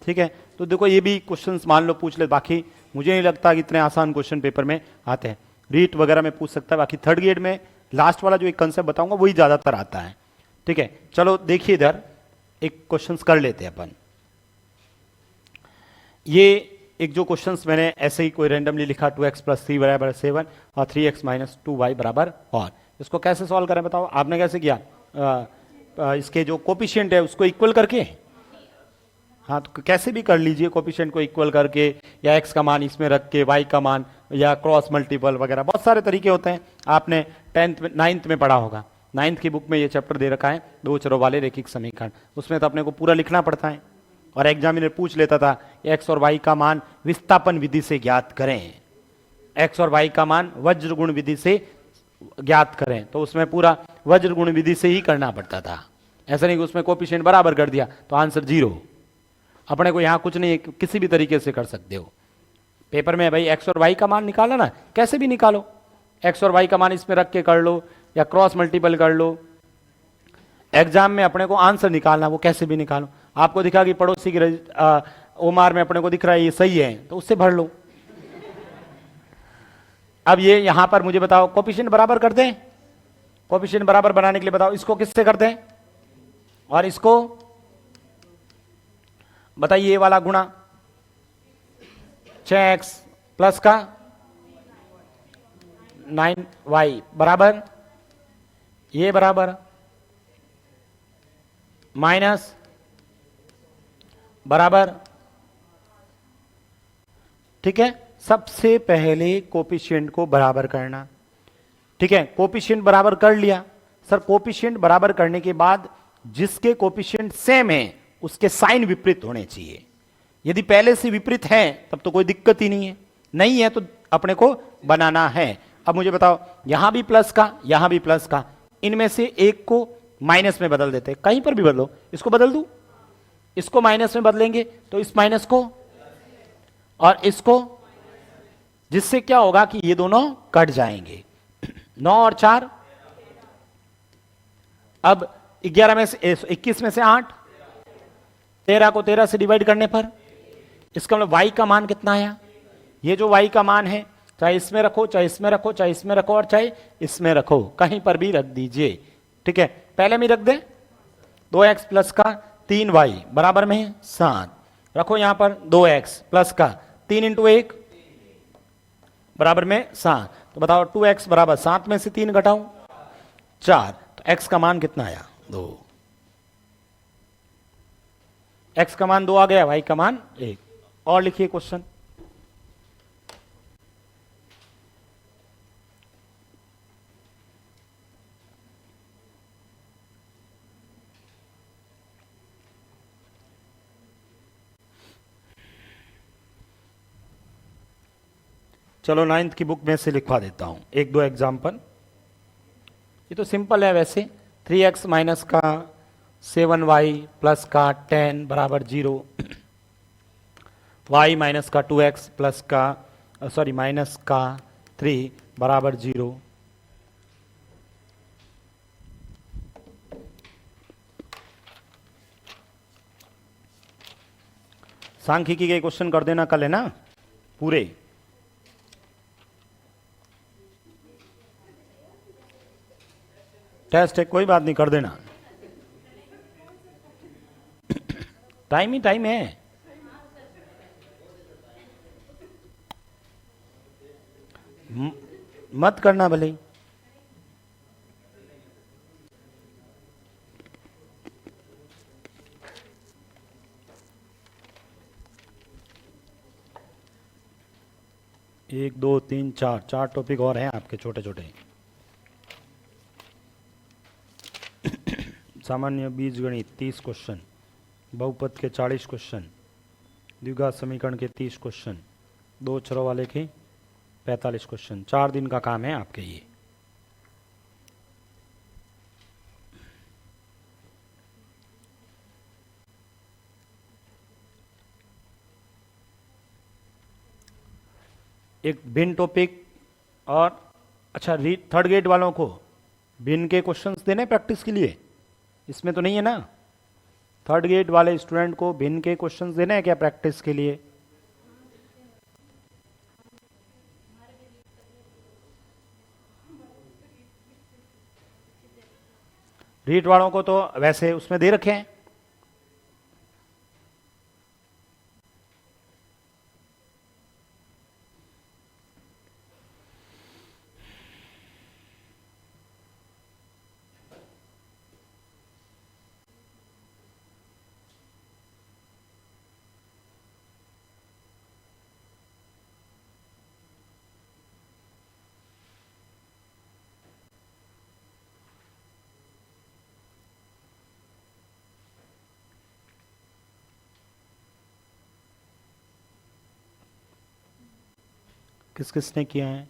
ठीक है, तो देखो ये भी क्वेश्चंस मान लो पूछ ले, बाकी मुझे नहीं लगता कि इतने आसान क्वेश्चन पेपर में आते हैं। रीट वगैरह में पूछ सकता है, बाकी थर्ड ग्रेड में लास्ट वाला जो एक कंसेप्ट बताऊंगा वही ज्यादातर आता है। ठीक है, चलो देखिए इधर एक क्वेश्चंस कर लेते हैं अपन। ये एक जो क्वेश्चंस मैंने ऐसे ही कोई रैंडमली लिखा, 2x प्लस 3 बराबर 7 और 3x माइनस 2y बराबर, और इसको कैसे सॉल्व करें बताओ? आपने कैसे किया? इसके जो कोपिशिएंट है उसको इक्वल करके, हाँ तो कैसे भी कर लीजिए, कोपिशिएंट को इक्वल करके, या x का मान इसमें रख के y का मान, या क्रॉस मल्टीपल वगैरह, बहुत सारे तरीके होते हैं। आपने 10th में 9th में पढ़ा होगा, 9th की बुक में ये चैप्टर दे रखा है, 2 चरों वाले रैखिक समीकरण। उसमें तो अपने को पूरा लिखना पड़ता है, और एग्जामिनर पूछ लेता था एक्स और वाई का मान विस्थापन विधि से ज्ञात करें, एक्स और वाई का मान वज्र गुण विधि से ज्ञात करें, तो उसमें पूरा वज्र गुण विधि से ही करना पड़ता था। ऐसा नहीं कि उसमें कोफिशिएंट बराबर कर दिया तो आंसर 0। अपने को यहां कुछ नहीं, किसी भी तरीके से कर सकते हो। पेपर में भाई एक्स और वाई का मान निकाला ना, कैसे भी निकालो, एक्स और वाई का मान इसमें रख के कर लो या क्रॉस मल्टीपल कर लो। एग्जाम में अपने को आंसर निकालना, वो कैसे भी निकालो। आपको दिखा कि पड़ोसी की ओमार में अपने को दिख रहा है ये सही है, तो उससे भर लो। अब ये यहां पर मुझे बताओ कोफिशिएंट बराबर कर दें, कोफिशिएंट बराबर बनाने के लिए बताओ इसको किससे कर दें और इसको बताइए, ये वाला गुणा 6x प्लस का 9y बराबर, ये बराबर माइनस बराबर, ठीक है। सबसे पहले कोफिशिएंट को बराबर करना, ठीक है। कोफिशिएंट बराबर कर लिया सर, कोफिशिएंट बराबर करने के बाद जिसके कोफिशिएंट सेम है उसके साइन विपरीत होने चाहिए। यदि पहले से विपरीत है तब तो कोई दिक्कत ही नहीं है, नहीं है तो अपने को बनाना है। अब मुझे बताओ यहां भी प्लस का यहां भी प्लस का, इनमें से एक को माइनस में बदल देते, कहीं पर भी बदलो, इसको बदल दूं, इसको माइनस में बदलेंगे तो इस माइनस को और इसको, जिससे क्या होगा कि ये दोनों कट जाएंगे। 9 और 4, अब 11 में से 21 में से 8, 13 को 13 से डिवाइड करने पर इसका मतलब y का मान कितना आया, ये जो y का मान है चाहे इसमें रखो चाहे इसमें रखो चाहे इसमें रखो और चाहे इसमें रखो, कहीं पर भी रख दीजिए, ठीक है। पहले में रख दे 2x प्लस का 3y बराबर में 7, रखो यहां पर 2x प्लस का 3 इंटू 1 बराबर में 7, तो बताओ 2x बराबर 7 में से 3 घटाओ 4, तो x का मान कितना आया 2, x का मान 2 आ गया, y का मान 1। और लिखिए क्वेश्चन, चलो 9th की बुक में से लिखवा देता हूं एक दो एग्जाम्पल। ये तो सिंपल है वैसे, 3x माइनस का 7y प्लस का 10 बराबर 0, y माइनस का 2x प्लस का माइनस का 3 बराबर 0, सांख्यिकी के क्वेश्चन कर देना कल, है ना पूरे। टेस्ट है कोई बात नहीं, कर देना, टाइम ही टाइम है। मत करना भले, एक दो तीन चार, 4 टॉपिक और हैं आपके छोटे छोटे। सामान्य बीजगणित 30 क्वेश्चन, बहुपद के 40 क्वेश्चन, द्विघात समीकरण के 30 क्वेश्चन, 2 अक्षरों वाले के 45 क्वेश्चन, 4 दिन का काम है आपके ये। एक भिन्न टॉपिक और अच्छा, थर्ड ग्रेड वालों को भिन्न के क्वेश्चंस देने प्रैक्टिस के लिए, इसमें तो नहीं है ना। थर्ड ग्रेड वाले स्टूडेंट को भिन्न के क्वेश्चंस देने हैं क्या प्रैक्टिस के लिए? रीट वालों को तो वैसे उसमें दे रखे हैं। किस किसने किया है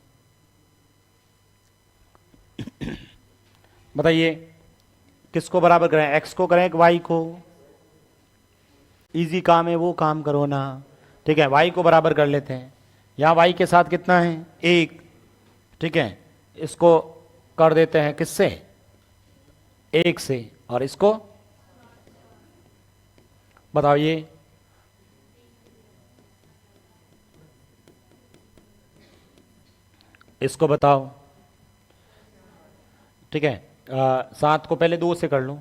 बताइए। किसको बराबर करें, एक्स को करें कि वाई को? इजी काम है, वो काम करो ना। ठीक है, वाई को बराबर कर लेते हैं। यहां वाई के साथ कितना है, एक। ठीक है, इसको कर देते हैं किससे, एक से। और इसको बताओ, ये इसको बताओ। ठीक है, 7 को पहले 2 से कर लो,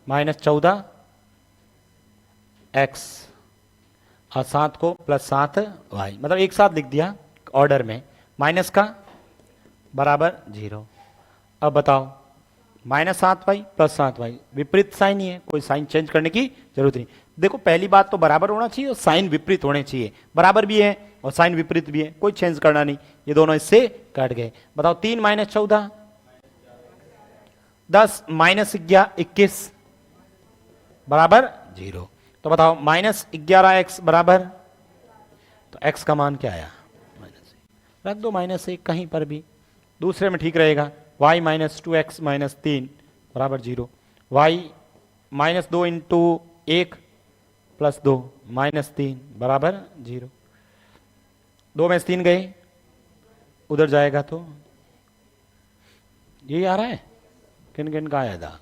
-14 एक्स, और 7 को +7 वाई, मतलब एक साथ लिख दिया ऑर्डर में, माइनस का बराबर 0। अब बताओ, -7y +7y, विपरीत साइन ही है, कोई साइन चेंज करने की जरूरत नहीं। देखो, पहली बात तो बराबर होना चाहिए और साइन विपरीत होने चाहिए। बराबर भी है और साइन विपरीत भी है, कोई चेंज करना नहीं, ये दोनों इससे कट गए। बताओ, 3 - 14 10 - 21 बराबर 0। तो बताओ, -11x बराबर, तो x का मान क्या आया, -1। रख दो -1 कहीं पर भी, दूसरे में ठीक रहेगा। y -2x -3 बराबर 0। y -2 इंटू 1 +2 -3 बराबर 0। 2 में से 3 गए, उधर जाएगा तो यही आ रहा है। किन किन का आया था,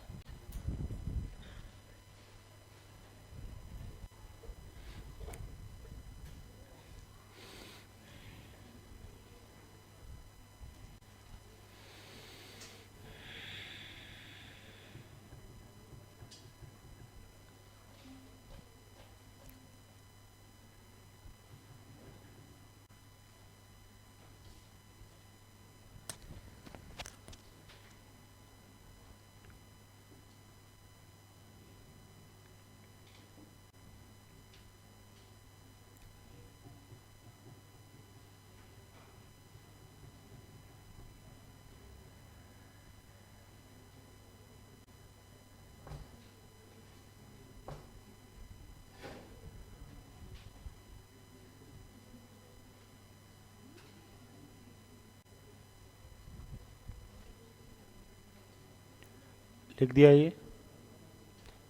लिख दिया। ये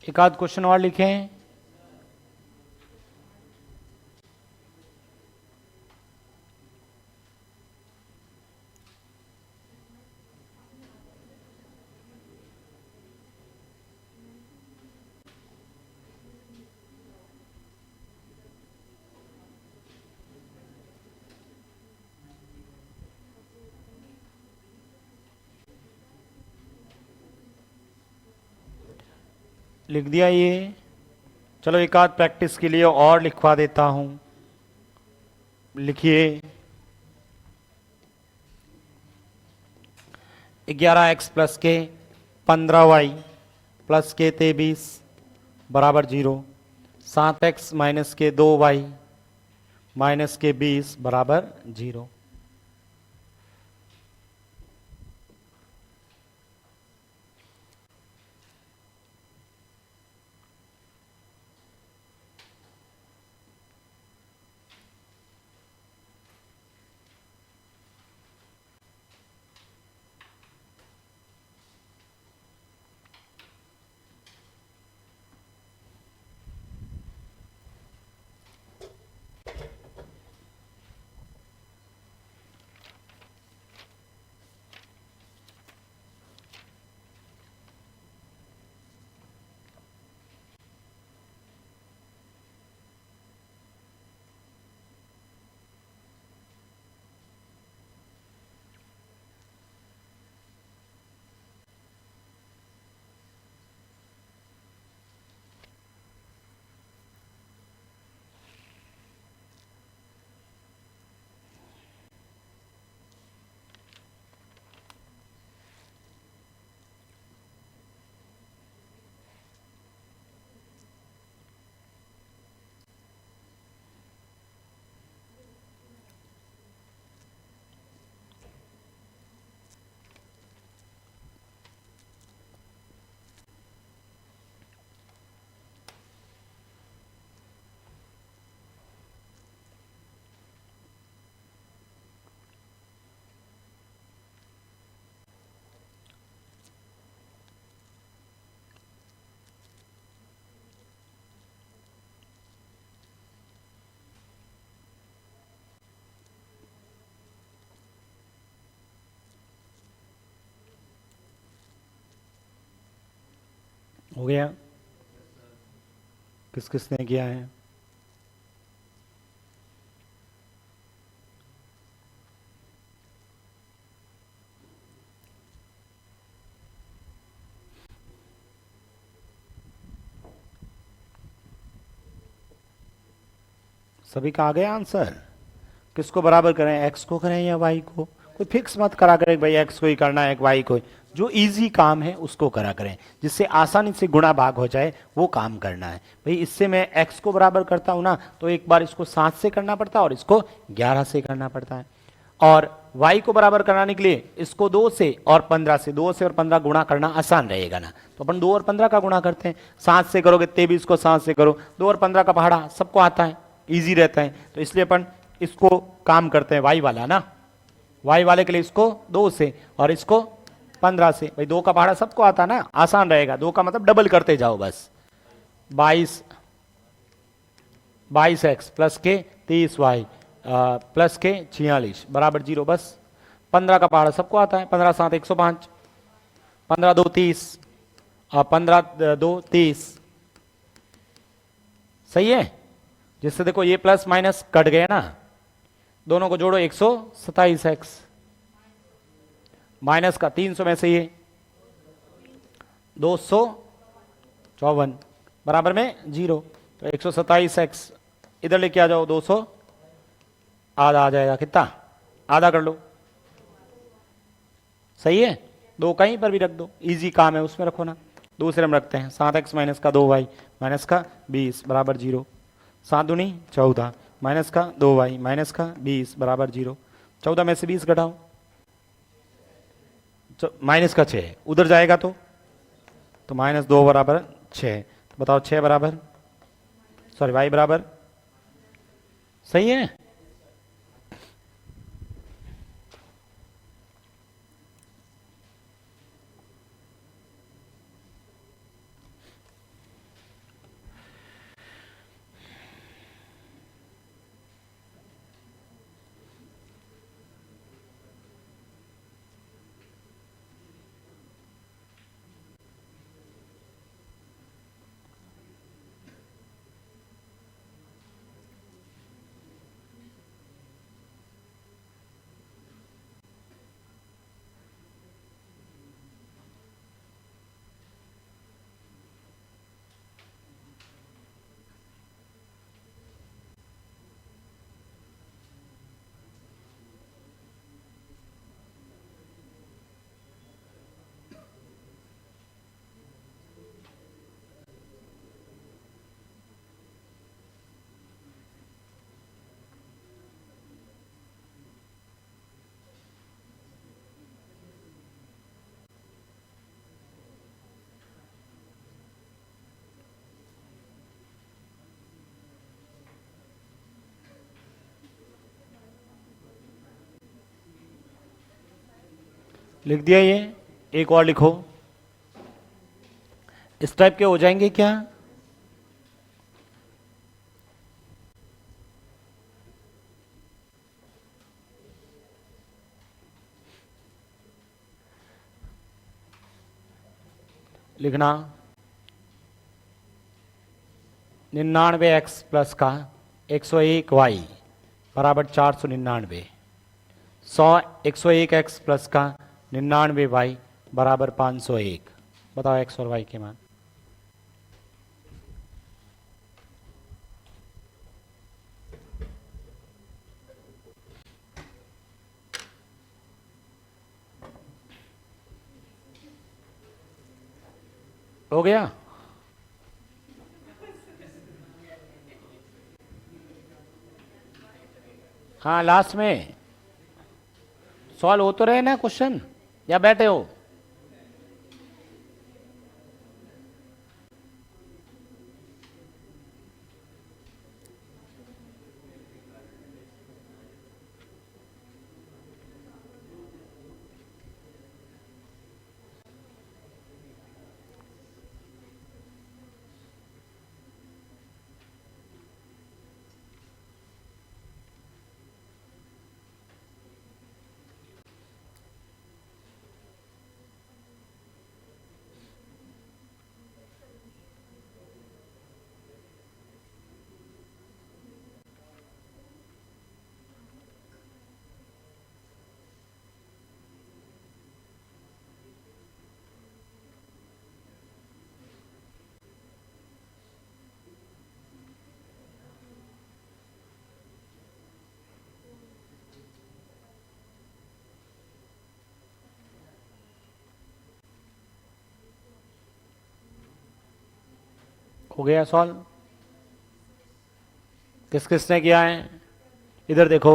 एक आध क्वेश्चन और लिखें। लिख दिया ये। चलो, एक आध प्रैक्टिस के लिए और लिखवा देता हूं। लिखिए, 11x + के 15y + के 23 बराबर 0। 7x - के 2y - के 20 बराबर 0। हो गया? किस किसने किया है? सभी का आ गया आंसर? किसको बराबर करें, एक्स को करें या वाई को? कोई फिक्स मत करा करें भाई एक्स को ही करना है वाई को ही। जो इजी काम है उसको करा करें, जिससे आसानी से गुणा भाग हो जाए वो काम करना है भाई। इससे मैं एक्स को बराबर करता हूं ना, तो एक बार इसको 7 से करना पड़ता है और इसको 11 से करना पड़ता है। और y को बराबर कराने के लिए इसको 2 से और 15 से, 2 से और 15 गुणा करना आसान रहेगा ना, तो अपन 2 और 15 का गुणा करते हैं। 7 से करोगे 23 को 7 से करो, 2 और 15 का पहाड़ा सबको आता है, इजी रहता है। तो इसलिए अपन इसको काम करते हैं y वाला ना, y वाले के लिए इसको 2 से और इसको 15 से। भाई 2 का पहाड़ा सबको आता ना, आसान रहेगा। 2 का मतलब डबल करते जाओ बस। 22x प्लस के 30y प्लस के 46 बराबर 0। बस 15 का पहाड़ा सबको आता है, 15 7 105, 15 2 30 और 15 2 30। सही है? जिससे देखो ये प्लस माइनस कट गए ना, दोनों को जोड़ो 127x माइनस का 300 में से ये 254 बराबर में 0। तो 127x इधर लेके आ जाओ, 200 आधा आ जाएगा। कितना? आधा कर लो। सही है? 2 कहीं पर भी रख दो, इजी काम है, उसमें रखो ना। दूसरे में रखते हैं 7x माइनस का 2y माइनस का 20 बराबर 0। 7 दूनी 14 माइनस का 2y माइनस का 20 बराबर 0। 14 में से 20 घटाओ, माइनस का 6 उधर जाएगा तो माइनस 2 बराबर 6। तो बताओ 6 बराबर, सॉरी y बराबर, सही है? लिख दिया ये? एक और लिखो। इस टाइप के हो जाएंगे क्या? लिखना 99x प्लस का 101y बराबर 499। 101x प्लस का 99y बराबर 501। बताओ x और y के मान। हो गया? हाँ, लास्ट में सॉल्व हो तो रहे ना क्वेश्चन, या बैठे हो? हो गया सॉल्व? किस किसने किया है? इधर देखो,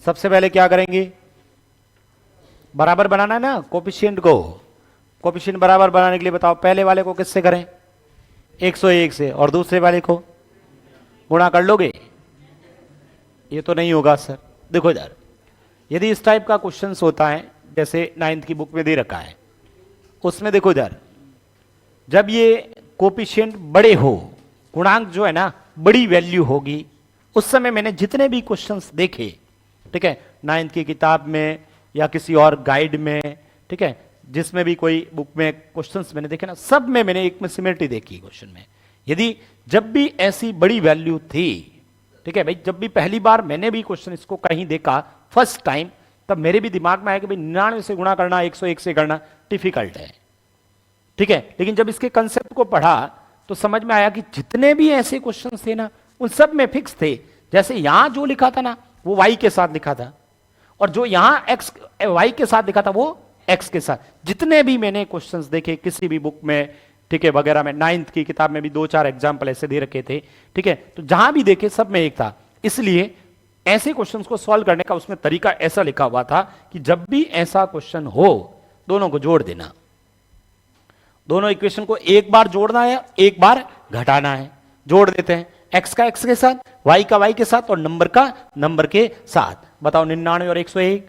सबसे पहले क्या करेंगे, बराबर बनाना है ना कोफिशिएंट को। कोफिशिएंट बराबर बनाने के लिए बताओ, पहले वाले को किससे करें? 101 से, और दूसरे वाले को गुणा कर लोगे? ये तो नहीं होगा सर। देखो इधर, यदि इस टाइप का क्वेश्चन होता है जैसे 9th की बुक में दे रखा है, उसमें देखो इधर, जब ये कोफिशिएंट बड़े हो, गुणांक जो है ना बड़ी वैल्यू होगी, उस समय मैंने जितने भी क्वेश्चंस देखे, ठीक है, 9th की किताब में या किसी और गाइड में, ठीक है, जिसमें भी कोई बुक में क्वेश्चंस मैंने देखे ना, सब में मैंने एक में सिमिलरिटी देखी क्वेश्चन में। यदि जब भी ऐसी बड़ी वैल्यू थी, ठीक है भाई, जब भी पहली बार मैंने भी क्वेश्चन इसको कहीं देखा फर्स्ट टाइम, तब मेरे भी दिमाग में आया कि भाई 99 से गुणा करना, 101 से करना डिफिकल्ट है, ठीक है। लेकिन जब इसके कंसेप्ट को पढ़ा तो समझ में आया कि जितने भी ऐसे क्वेश्चन थे ना, उन सब में फिक्स थे। जैसे यहां जो लिखा था ना वो वाई के साथ लिखा था, और जो यहां एक्स वाई के साथ लिखा था वो एक्स के साथ। जितने भी मैंने क्वेश्चंस देखे किसी भी बुक में, ठीक है, वगैरह में, 9th की किताब में भी 2-4 एग्जाम्पल ऐसे दे रखे थे, ठीक है, तो जहां भी देखे सब में एक था। इसलिए ऐसे क्वेश्चंस को सॉल्व करने का उसमें तरीका ऐसा लिखा हुआ था कि जब भी ऐसा क्वेश्चन हो, दोनों को जोड़ देना, दोनों इक्वेशन को एक बार जोड़ना है, एक बार घटाना है। जोड़ देते हैं, एक्स का एक्स के साथ, वाई का वाई के साथ, और नंबर का नंबर के साथ। बताओ 99 और 101,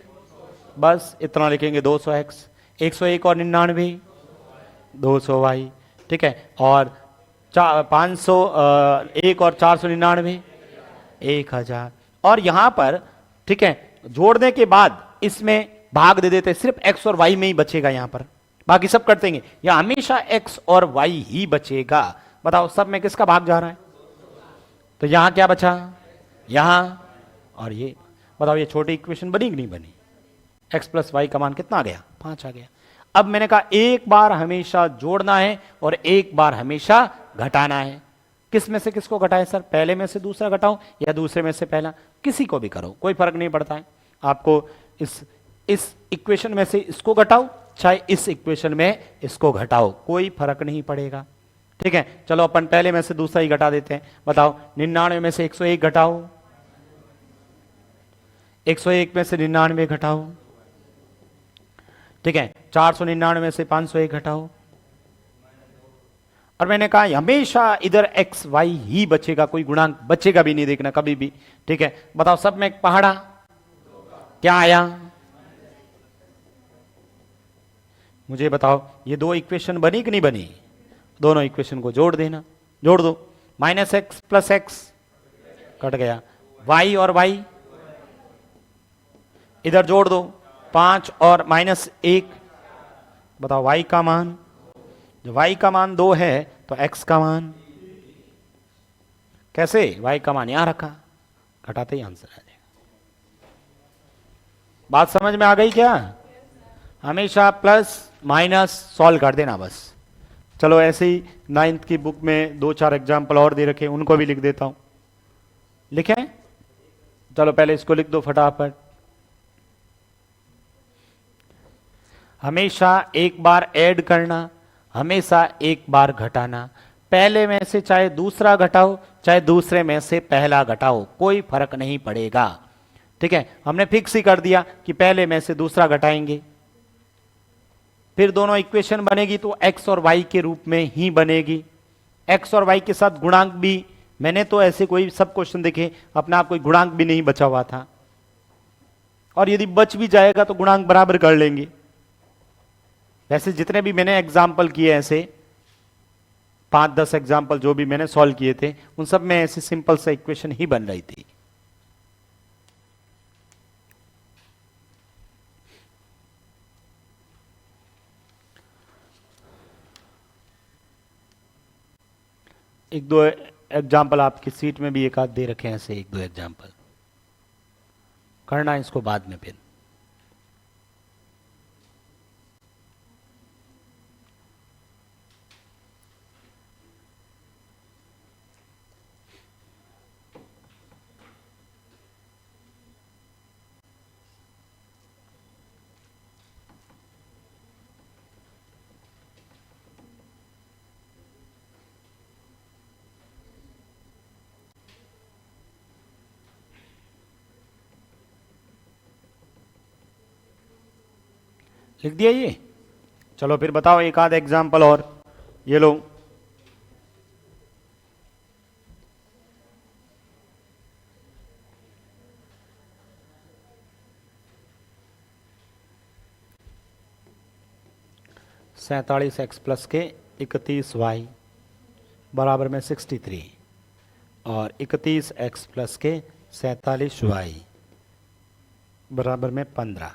बस इतना लिखेंगे, 200x, 101 और 99 200 वाई, ठीक है, और 501 और 499 1000। और यहां पर, ठीक है, जोड़ने के बाद इसमें भाग दे देते, सिर्फ x और y में ही बचेगा यहां पर, बाकी सब कर देंगे, या हमेशा x और y ही बचेगा। बताओ सब में किसका भाग जा रहा है? तो यहां क्या बचा? यहां और ये। बताओ ये छोटी इक्वेशन बनी कि नहीं बनी? x प्लस वाई का मान कितना आ गया? 5 आ गया। अब मैंने कहा एक बार हमेशा जोड़ना है और एक बार हमेशा घटाना है। किस में से किसको घटाएं सर? पहले में से दूसरा घटाओ या दूसरे में से पहला? किसी को भी करो, कोई फर्क नहीं पड़ता है आपको। इस इक्वेशन में से इसको घटाओ, चाहे इस इक्वेशन में इसको घटाओ, कोई फर्क नहीं पड़ेगा, ठीक है। चलो अपन पहले में से दूसरा ही घटा देते हैं। बताओ 99 में से 101 घटाओ, 101 में से 99 घटाओ, ठीक है, 499 में से 501 घटाओ। और मैंने कहा हमेशा इधर एक्स वाई ही बचेगा, कोई गुणांक बचेगा भी नहीं, देखना कभी भी, ठीक है। बताओ सब में एक पहाड़ा क्या आया? मुझे बताओ ये दो इक्वेशन बनी कि नहीं बनी? दोनों इक्वेशन को जोड़ देना, जोड़ दो, -x प्लस एक्स कट गया, y और y इधर जोड़ दो, 5 और -1। बताओ y का मान, जो y का मान 2 है तो x का मान कैसे? y का मान यहां रखा, घटाते ही आंसर आ जाएगा। बात समझ में आ गई क्या? हमेशा प्लस माइनस सॉल्व कर देना बस। चलो ऐसे ही 9th की बुक में 2-4 एग्जाम्पल और दे रखे, उनको भी लिख देता हूं। लिखें? चलो पहले इसको लिख दो फटाफट। हमेशा एक बार ऐड करना, हमेशा एक बार घटाना। पहले में से चाहे दूसरा घटाओ, चाहे दूसरे में से पहला घटाओ, कोई फर्क नहीं पड़ेगा, ठीक है। हमने फिक्स ही कर दिया कि पहले में से दूसरा घटाएंगे, फिर दोनों इक्वेशन बनेगी तो x और y के रूप में ही बनेगी। x और y के साथ गुणांक भी, मैंने तो ऐसे कोई सब क्वेश्चन देखे अपना आप कोई गुणांक भी नहीं बचा हुआ था, और यदि बच भी जाएगा तो गुणांक बराबर कर लेंगे। वैसे जितने भी मैंने एग्जाम्पल किए, ऐसे 5-10 एग्जाम्पल जो भी मैंने सॉल्व किए थे, उन सब में ऐसी सिंपल सा इक्वेशन ही बन रही थी। एक दो एग्जाम्पल आपकी सीट में भी एक आध दे रखे हैं, ऐसे 1-2 एग्जाम्पल करना, इसको बाद में फिर। लिख दिया ये? चलो फिर बताओ एक आध एग्जाम्पल और। ये लो, सैंतालीस एक्स प्लस के 31y बराबर में 63 और 31x प्लस के 47y बराबर में 15।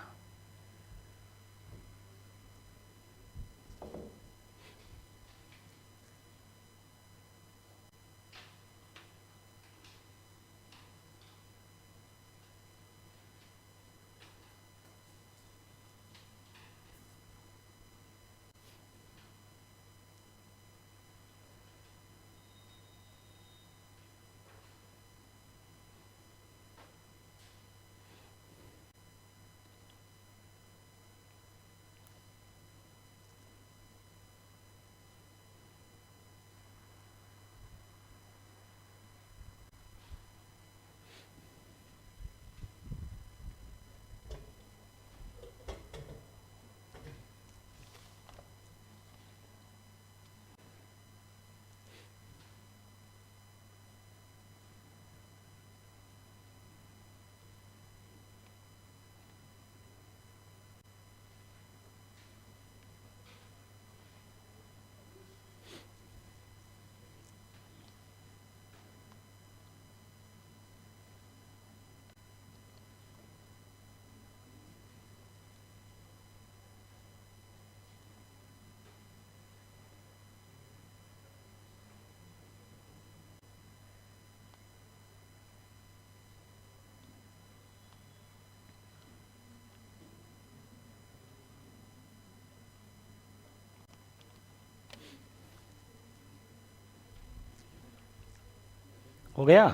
हो गया?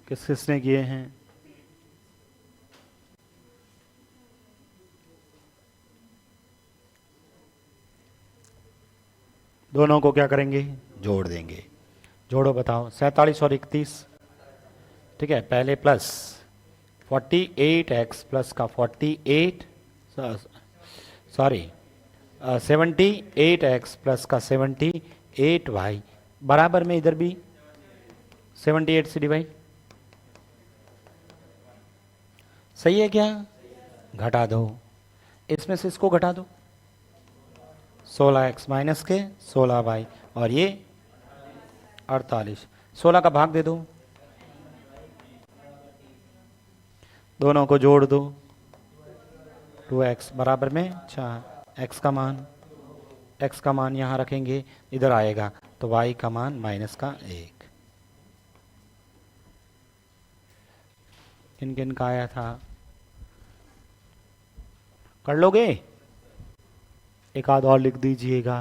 किस किसने किए हैं? दोनों को क्या करेंगे? जोड़ देंगे। जोड़ो, बताओ। 47 और 31, ठीक है। पहले प्लस 48x प्लस का 48, सॉरी 78x प्लस का 78y बराबर में इधर भी 78 से डिवाइड। सही है क्या? घटा दो, इसमें से इसको घटा दो। 16x माइनस के 16y और ये 48। 16 का भाग दे दो, दोनों को जोड़ दो। 2x बराबर में 4। x का मान यहाँ रखेंगे, इधर आएगा तो y का मान माइनस का 1। किन किन का आया था? कर लोगे? एक आध और लिख दीजिएगा।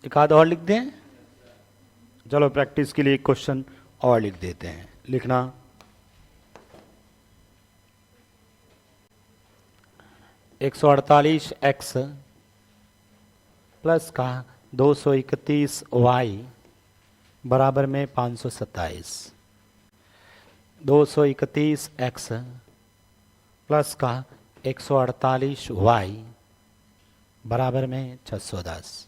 एक आध और लिख दें। चलो प्रैक्टिस के लिए एक क्वेश्चन और लिख देते हैं। लिखना, 148x प्लस का 231y बराबर में 527। 231x प्लस का 148y बराबर में 610।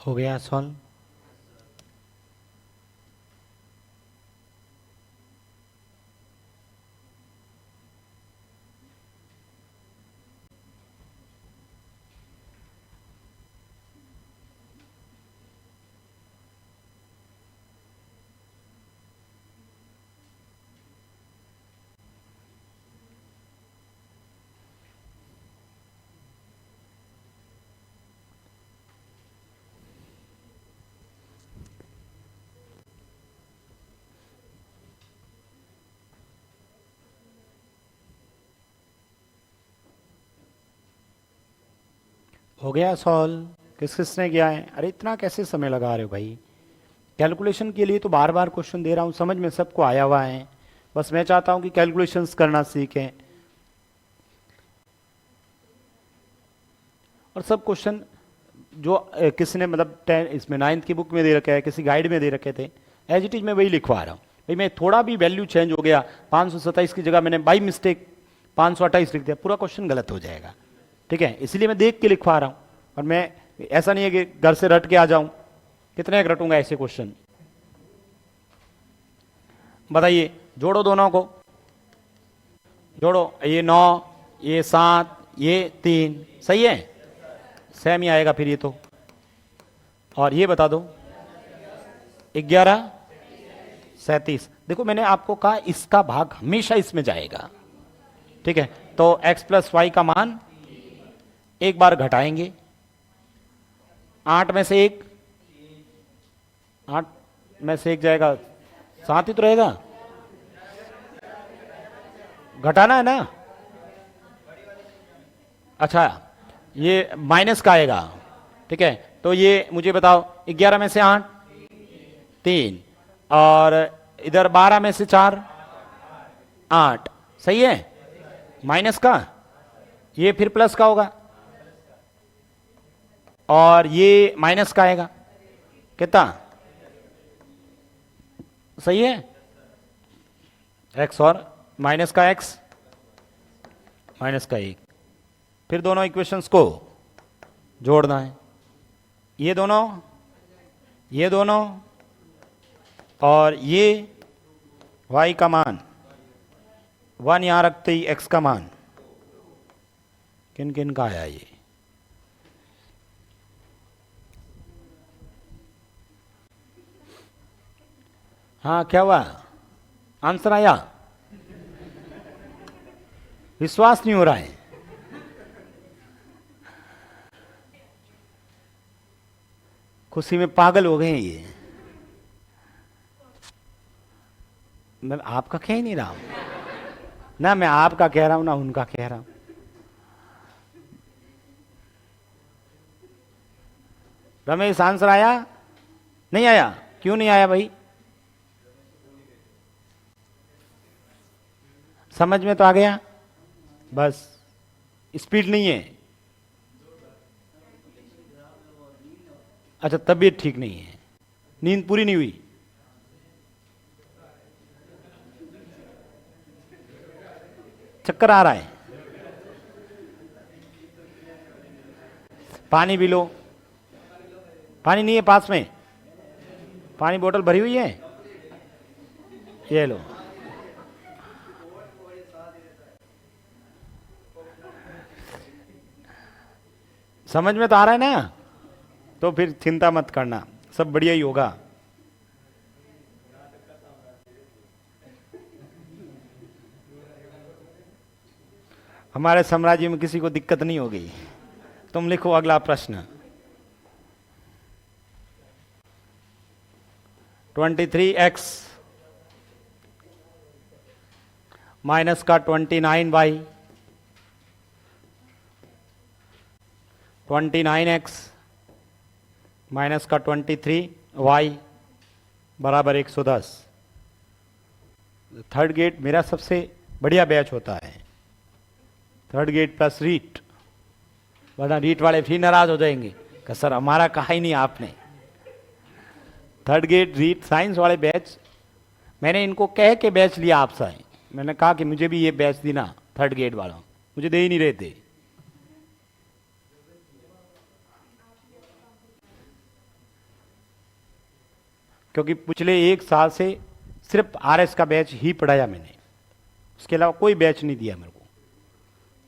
हो गया सॉल्व। हो गया सॉल्व। किस किसने किया है? अरे इतना कैसे समय लगा रहे हो भाई? कैलकुलेशन के लिए तो बार बार क्वेश्चन दे रहा हूँ, समझ में सबको आया हुआ है। बस मैं चाहता हूँ कि कैलकुलेशंस करना सीखें। और सब क्वेश्चन जो किसी ने मतलब 10 इसमें 9th की बुक में दे रखे है, किसी गाइड में दे रखे थे, एज इट इज मैं वही लिखवा रहा हूँ। भाई मैं थोड़ा भी वैल्यू चेंज हो गया, 527 की जगह मैंने बाई मिस्टेक 528 लिख दिया, पूरा क्वेश्चन गलत हो जाएगा। ठीक है, इसलिए मैं देख के लिखवा रहा हूँ। और मैं ऐसा नहीं है कि घर से रट के आ जाऊं। कितने रटूंगा ऐसे क्वेश्चन? बताइए, जोड़ो दोनों को, जोड़ो। ये 9, ये 7, ये 3, सही है? सेम ही आएगा फिर ये तो। और ये बता दो, 11 37। देखो मैंने आपको कहा इसका भाग हमेशा इसमें जाएगा। ठीक है, तो x प्लस वाई का मान एक बार घटाएंगे, 8 में से 1, 8 में से 1 जाएगा, 7 ही तो रहेगा। घटाना है ना? अच्छा, ये माइनस का आएगा। ठीक है, तो ये मुझे बताओ, 11 में से 8 3, और इधर 12 में से 4 8, सही है? माइनस का, ये फिर प्लस का होगा, और ये माइनस का आएगा। कितना? सही है? x और माइनस का x, माइनस का 1। फिर दोनों इक्वेशंस को जोड़ना है, ये दोनों, ये दोनों, और ये y का मान 1 यहां रखते ही x का मान किन किन का आया? ये हाँ, क्या हुआ? आंसर आया? विश्वास नहीं हो रहा है? खुशी में पागल हो गए हैं ये। मैं आपका कह ही नहीं रहा हूं ना, मैं आपका कह रहा हूं ना उनका कह रहा हूं। रमेश, आंसर आया? नहीं आया? क्यों नहीं आया भाई? समझ में तो आ गया, बस स्पीड नहीं है। अच्छा, तबीयत ठीक नहीं है, नींद पूरी नहीं हुई। चक्कर आ रहा है? पानी भी लो। पानी नहीं है पास में? पानी बोतल भरी हुई है, ये लो। समझ में तो आ रहा है ना? तो फिर चिंता मत करना, सब बढ़िया ही होगा। हमारे साम्राज्य में किसी को दिक्कत नहीं होगी। तुम लिखो अगला प्रश्न। 23x माइनस का 29y, 29x माइनस का 23y बराबर 110। थर्ड गेट मेरा सबसे बढ़िया बैच होता है, थर्ड गेट प्लस रीट, वरना रीट वाले फिर नाराज हो जाएंगे कि सर हमारा कहा ही नहीं आपने। थर्ड गेट रीट साइंस वाले बैच, मैंने इनको कह के बैच लिया आपसे। मैंने कहा कि मुझे भी ये बैच देना, थर्ड गेट वालों, मुझे दे ही नहीं रहे थे। क्योंकि पिछले 1 साल से सिर्फ आरएस का बैच ही पढ़ाया मैंने, उसके अलावा कोई बैच नहीं दिया मेरे को।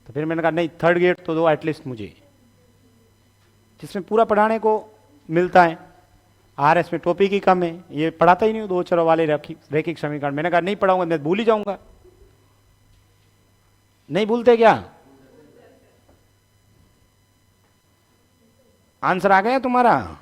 तो फिर मैंने कहा नहीं, थर्ड ग्रेड तो दो एटलीस्ट मुझे, जिसमें पूरा पढ़ाने को मिलता है। आरएस में टॉपिक ही कम है, ये पढ़ाता ही नहीं हूँ, दो चरों वाले रैखिक समीकरण। मैंने कहा नहीं पढ़ाऊंगा, मैं भूल ही जाऊंगा। नहीं भूलते क्या? आंसर आ गया तुम्हारा?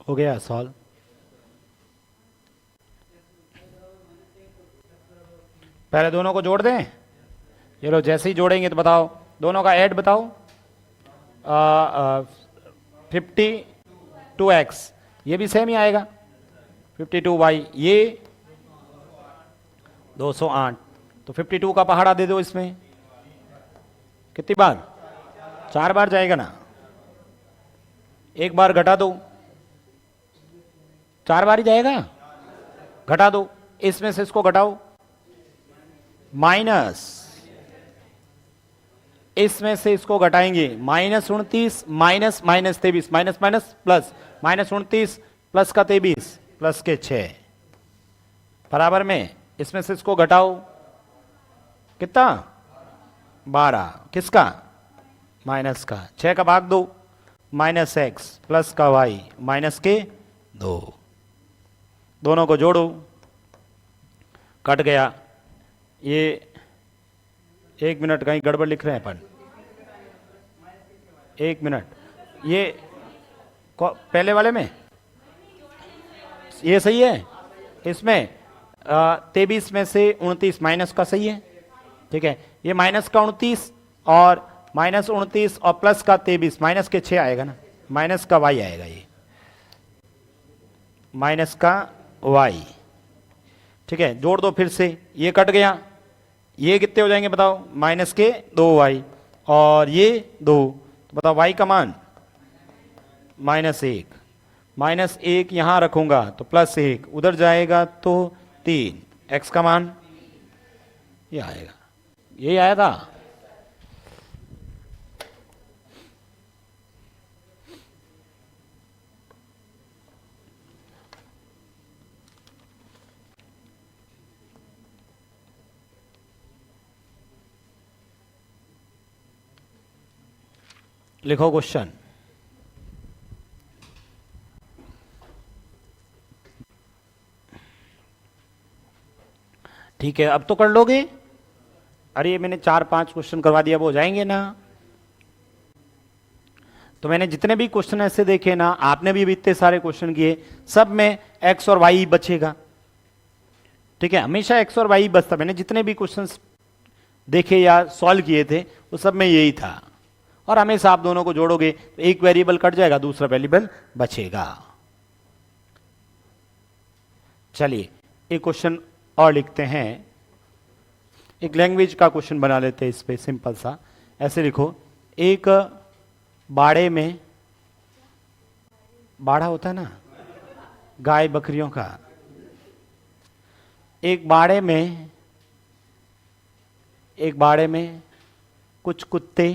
हो गया सॉल्व? पहले दोनों को जोड़ दें। ये लो, जैसे ही जोड़ेंगे तो बताओ, दोनों का ऐड बताओ। 52x, ये भी सेम ही आएगा। 52y, ये 208। तो 52 का पहाड़ा दे दो इसमें। कितनी बार? 4 बार जाएगा ना, एक बार घटा दो, 4 बार ही जाएगा। घटा दो, इसमें से इसको घटाओ, माइनस, इसमें से इसको घटाएंगे, -29 minus -23, minus minus plus, -29 plus का 23 प्लस के 6 बराबर में, इसमें से इसको घटाओ, कितना? 12। किसका? माइनस का। 6 का भाग दो, -x प्लस का y माइनस के 2। दोनों को जोड़ो, कट गया। ये 1 मिनट, कहीं गड़बड़ लिख रहे हैं अपन। 1 मिनट, ये पहले वाले में ये सही है। इसमें 23 में से 29 माइनस का सही है, ठीक है। ये माइनस का 29 और -29 और प्लस का 23, माइनस के 6 आएगा ना, माइनस का y आएगा, ये माइनस का y, ठीक है। जोड़ दो फिर से, ये कट गया। ये कितने हो जाएंगे बताओ? माइनस के 2y और ये 2, तो बताओ y का मान -1। -1 यहां रखूंगा तो +1, उधर जाएगा तो 3। x का मान ये आएगा, यही आया था। लिखो क्वेश्चन। ठीक है, अब तो कर लोगे। अरे मैंने 4-5 क्वेश्चन करवा दिया, वो हो जाएंगे ना। तो मैंने जितने भी क्वेश्चन ऐसे देखे ना, आपने भी इतने सारे क्वेश्चन किए, सब में x और y बचेगा, ठीक है। हमेशा x और y बचता। मैंने जितने भी क्वेश्चन देखे या सॉल्व किए थे, वो सब में यही था। और हमेशा आप दोनों को जोड़ोगे तो एक वेरिएबल कट जाएगा, दूसरा वेरिएबल बचेगा। चलिए एक क्वेश्चन और लिखते हैं, एक लैंग्वेज का क्वेश्चन बना लेते हैं इस पे, सिंपल सा। ऐसे लिखो, एक बाड़े में, बाड़ा होता है ना गाय बकरियों का, एक बाड़े में कुछ कुत्ते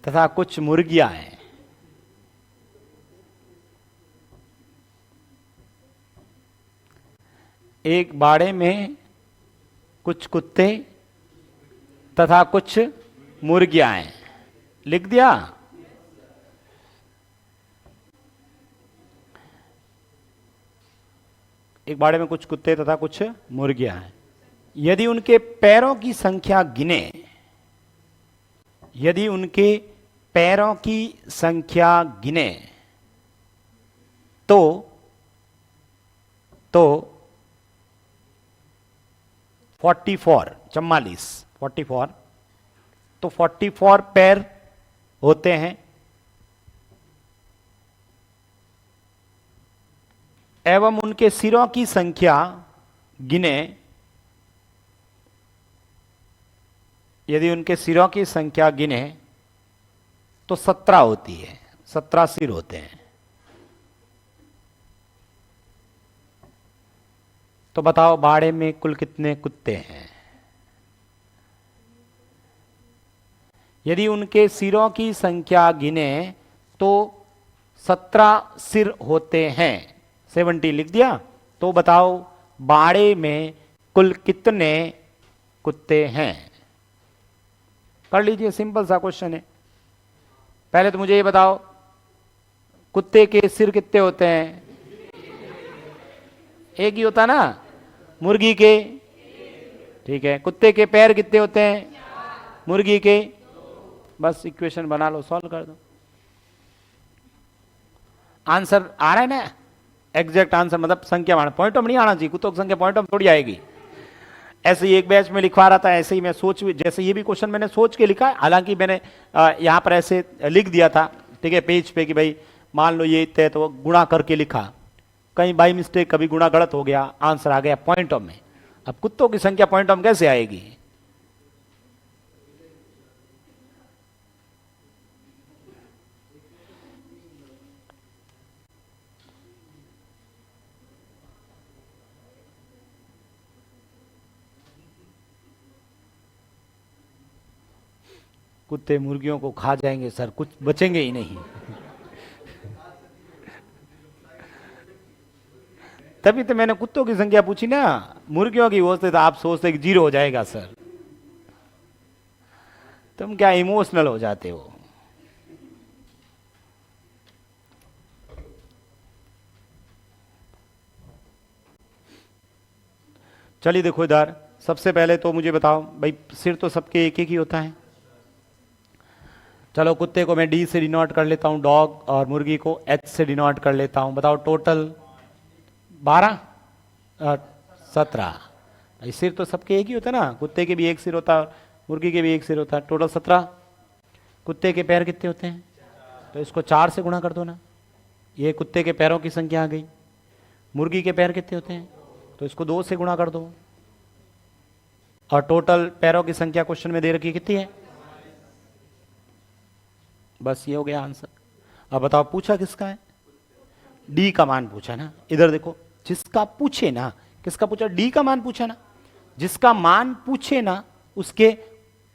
तथा कुछ मुर्गियां हैं। एक बाड़े में कुछ कुत्ते तथा कुछ मुर्गियां हैं। लिख दिया? एक बाड़े में कुछ कुत्ते तथा कुछ मुर्गियां हैं। यदि उनके पैरों की संख्या गिने, यदि उनके पैरों की संख्या गिने तो 44 तो 44 पैर होते हैं एवं उनके सिरों की संख्या गिने, यदि उनके सिरों की संख्या गिने तो 17 होती है। 17 सिर होते हैं। तो बताओ बाड़े में कुल कितने कुत्ते हैं? यदि उनके सिरों की संख्या गिने तो 17 सिर होते हैं। 70 लिख दिया? तो बताओ बाड़े में कुल कितने कुत्ते हैं? कर लीजिए, सिंपल सा क्वेश्चन है। पहले तो मुझे ये बताओ कुत्ते के सिर कितने होते हैं? एक ही होता ना? मुर्गी के? ठीक है। कुत्ते के पैर कितने होते हैं? मुर्गी के? बस इक्वेशन बना लो, सॉल्व कर दो। आंसर आ रहा है ना? एग्जैक्ट आंसर मतलब संख्या माना, पॉइंट में नहीं आना चाहिए। कुत्तों की संख्या पॉइंट में थोड़ी आएगी। ऐसे ही एक बैच में लिखवा रहा था, ऐसे ही मैं जैसे ये भी क्वेश्चन मैंने सोच के लिखा है। हालांकि मैंने यहां पर ऐसे लिख दिया था, ठीक है, पेज पे कि भाई मान लो ये इतने, तो गुणा करके लिखा। कहीं बाई मिस्टेक कभी गुणा गलत हो गया, आंसर आ गया पॉइंट ऑफ में। अब कुत्तों की संख्या पॉइंट ऑफ कैसे आएगी? कुत्ते मुर्गियों को खा जाएंगे सर, कुछ बचेंगे ही नहीं। तभी तो मैंने कुत्तों की संख्या पूछी ना। मुर्गियों की होते तो आप सोचते कि 0 हो जाएगा सर। तुम क्या इमोशनल हो जाते हो। चलिए देखो इधर, सबसे पहले तो मुझे बताओ भाई, सिर तो सबके एक एक ही होता है। चलो कुत्ते को मैं डी से डिनोट कर लेता हूं डॉग, और मुर्गी को एच से डिनोट कर लेता हूं। बताओ टोटल 12 17। सिर तो सबके एक ही होता है ना? कुत्ते के भी एक सिर होता है, मुर्गी के भी एक सिर होता है। टोटल 17। कुत्ते के पैर कितने होते हैं? तो इसको 4 से गुणा कर दो ना। ये कुत्ते के पैरों की संख्या आ गई। मुर्गी के पैर कितने होते हैं? तो इसको 2 से गुणा कर दो। और टोटल पैरों की संख्या क्वेश्चन में दे रखी कितनी है? बस ये हो गया आंसर। अब बताओ पूछा किसका है? डी का मान पूछा ना। इधर देखो, जिसका पूछे ना, किसका पूछा? डी का मान पूछा ना। जिसका मान पूछे ना उसके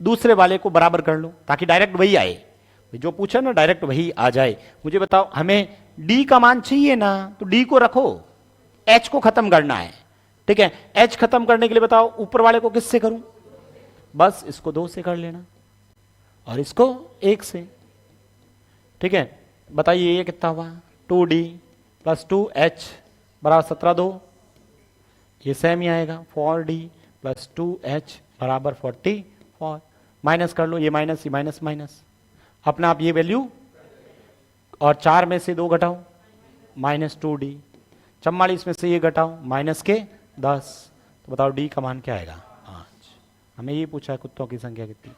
दूसरे वाले को बराबर कर लो, ताकि डायरेक्ट वही आए। जो पूछा ना डायरेक्ट वही आ जाए। मुझे बताओ हमें डी का मान चाहिए ना, तो डी को रखो, एच को खत्म करना है। ठीक है, एच खत्म करने के लिए बताओ ऊपर वाले को किससे करूं? बस इसको 2 से कर लेना और इसको 1 से। ठीक है, बताइए ये कितना हुआ? 2d प्लस 2h बराबर 17 2। ये सेम ही आएगा। 4d प्लस 2h बराबर 44। माइनस कर लो, ये माइनस, ये माइनस माइनस, अपना आप ये वैल्यू, और 4 में से 2 घटाओ माइनस 2d, 44 में से ये घटाओ माइनस के 10। तो बताओ d का मान क्या आएगा? 5। हमें ये पूछा है कुत्तों की संख्या कितनी।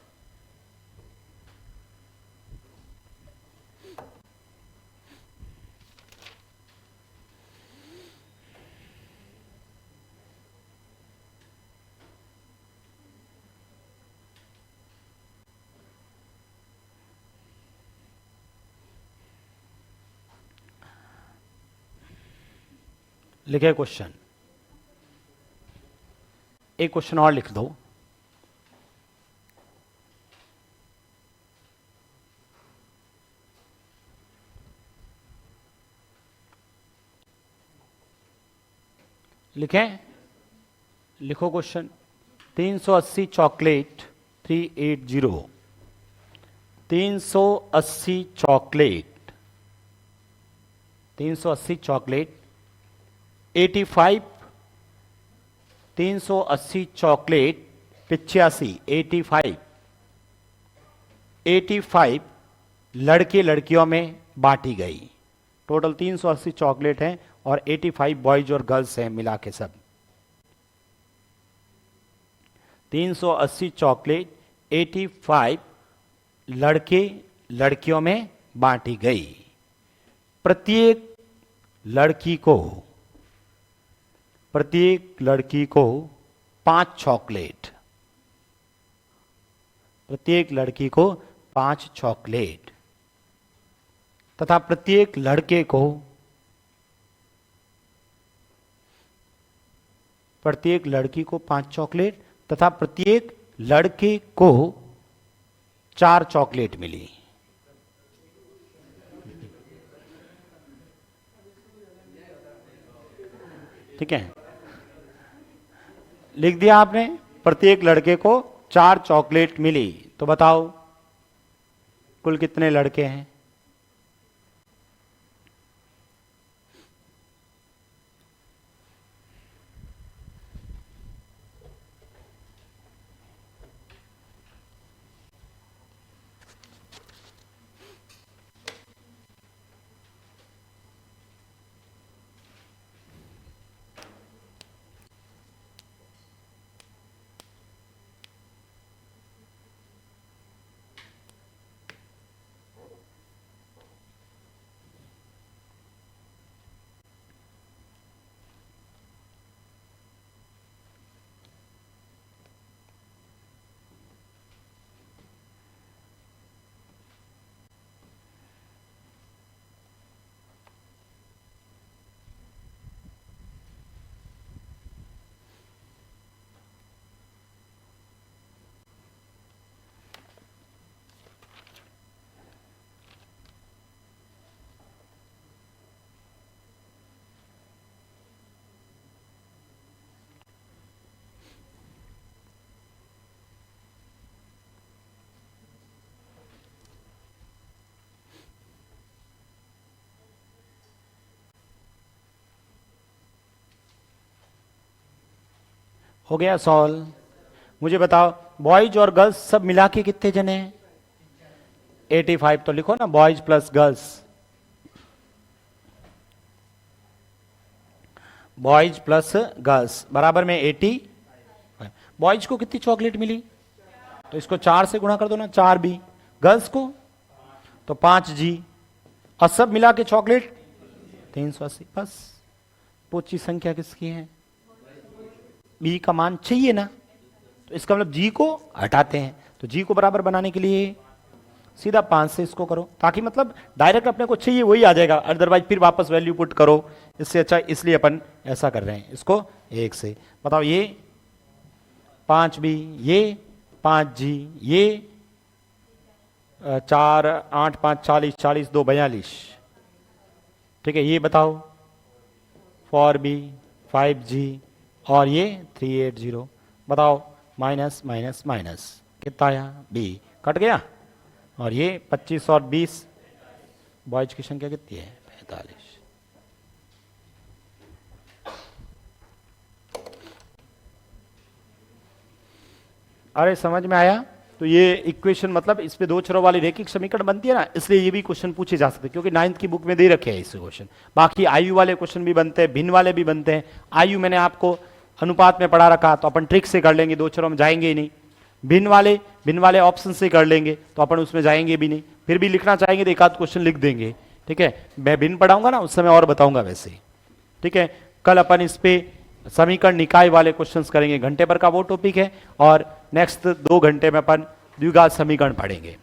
लिखे क्वेश्चन, एक क्वेश्चन और लिख दो। लिखें, लिखो question. 380 chocolate 380, 380 chocolate, 380 chocolate 85, 380 chocolate 85, 85, 85 लड़के लड़कियों में बांटी गई। टोटल 380 चॉकलेट हैं और 85 बॉयज और गर्ल्स हैं मिला के सब। 380 चॉकलेट 85 लड़के लड़कियों में बांटी गई। प्रत्येक लड़की को 5 चॉकलेट, प्रत्येक लड़की को 5 चॉकलेट तथा प्रत्येक लड़के को, प्रत्येक लड़की को 5 चॉकलेट तथा प्रत्येक लड़के को 4 चॉकलेट मिली। ठीक है, लिख दिया आपने, प्रत्येक लड़के को 4 चॉकलेट मिली। तो बताओ कुल कितने लड़के हैं? हो गया सॉल्व। मुझे बताओ बॉयज और गर्ल्स सब मिला के कितने जने हैं? 85 तो लिखो ना, boys plus girls, boys plus girls बराबर में 80। बॉयज को कितनी चॉकलेट मिली? तो इसको 4 से गुणा कर दो ना, 4 बी। गर्ल्स को तो 5 जी, और सब मिला के चॉकलेट 380। बस पूछी संख्या किसकी है? बी का मान चाहिए ना, तो इसका मतलब जी को हटाते हैं। तो जी को बराबर बनाने के लिए सीधा 5 से इसको करो, ताकि मतलब डायरेक्ट अपने को चाहिए वही आ जाएगा, अदरवाइज फिर वापस वैल्यू पुट करो। इससे अच्छा इसलिए अपन ऐसा कर रहे हैं, इसको 1 से। बताओ ये 5 बी, ये 5 जी, ये 4 8 5 40, 40 2 42। ठीक है, ये बताओ 4 बी 5 जी और ये 380। बताओ माइनस माइनस माइनस कितना आया? बी कट गया। और ये 25 और 20, बॉयज की संख्या कितनी है? 45। अरे समझ में आया? तो ये इक्वेशन मतलब इस पे 2 चरों वाली रैखिक समीकरण बनती है ना, इसलिए ये भी क्वेश्चन पूछे जा सकते हैं, क्योंकि 9th की बुक में दे रखे हैं इस क्वेश्चन। बाकी आयु वाले क्वेश्चन भी बनते हैं, भिन्न वाले भी बनते हैं। आयु मैंने आपको अनुपात में पढ़ा रखा, तो अपन ट्रिक से कर लेंगे, 2 चरों में जाएंगे ही नहीं। भिन्न वाले ऑप्शन से कर लेंगे, तो अपन उसमें जाएंगे भी नहीं। फिर भी लिखना चाहेंगे तो एक आध क्वेश्चन लिख देंगे। ठीक है, मैं भिन्न पढ़ाऊंगा ना उस समय और बताऊंगा वैसे। ठीक है, कल अपन इस पे समीकरण निकाय वाले क्वेश्चंस करेंगे, घंटे भर का वो टॉपिक है। और नेक्स्ट 2 घंटे में अपन द्विघात समीकरण पढ़ेंगे।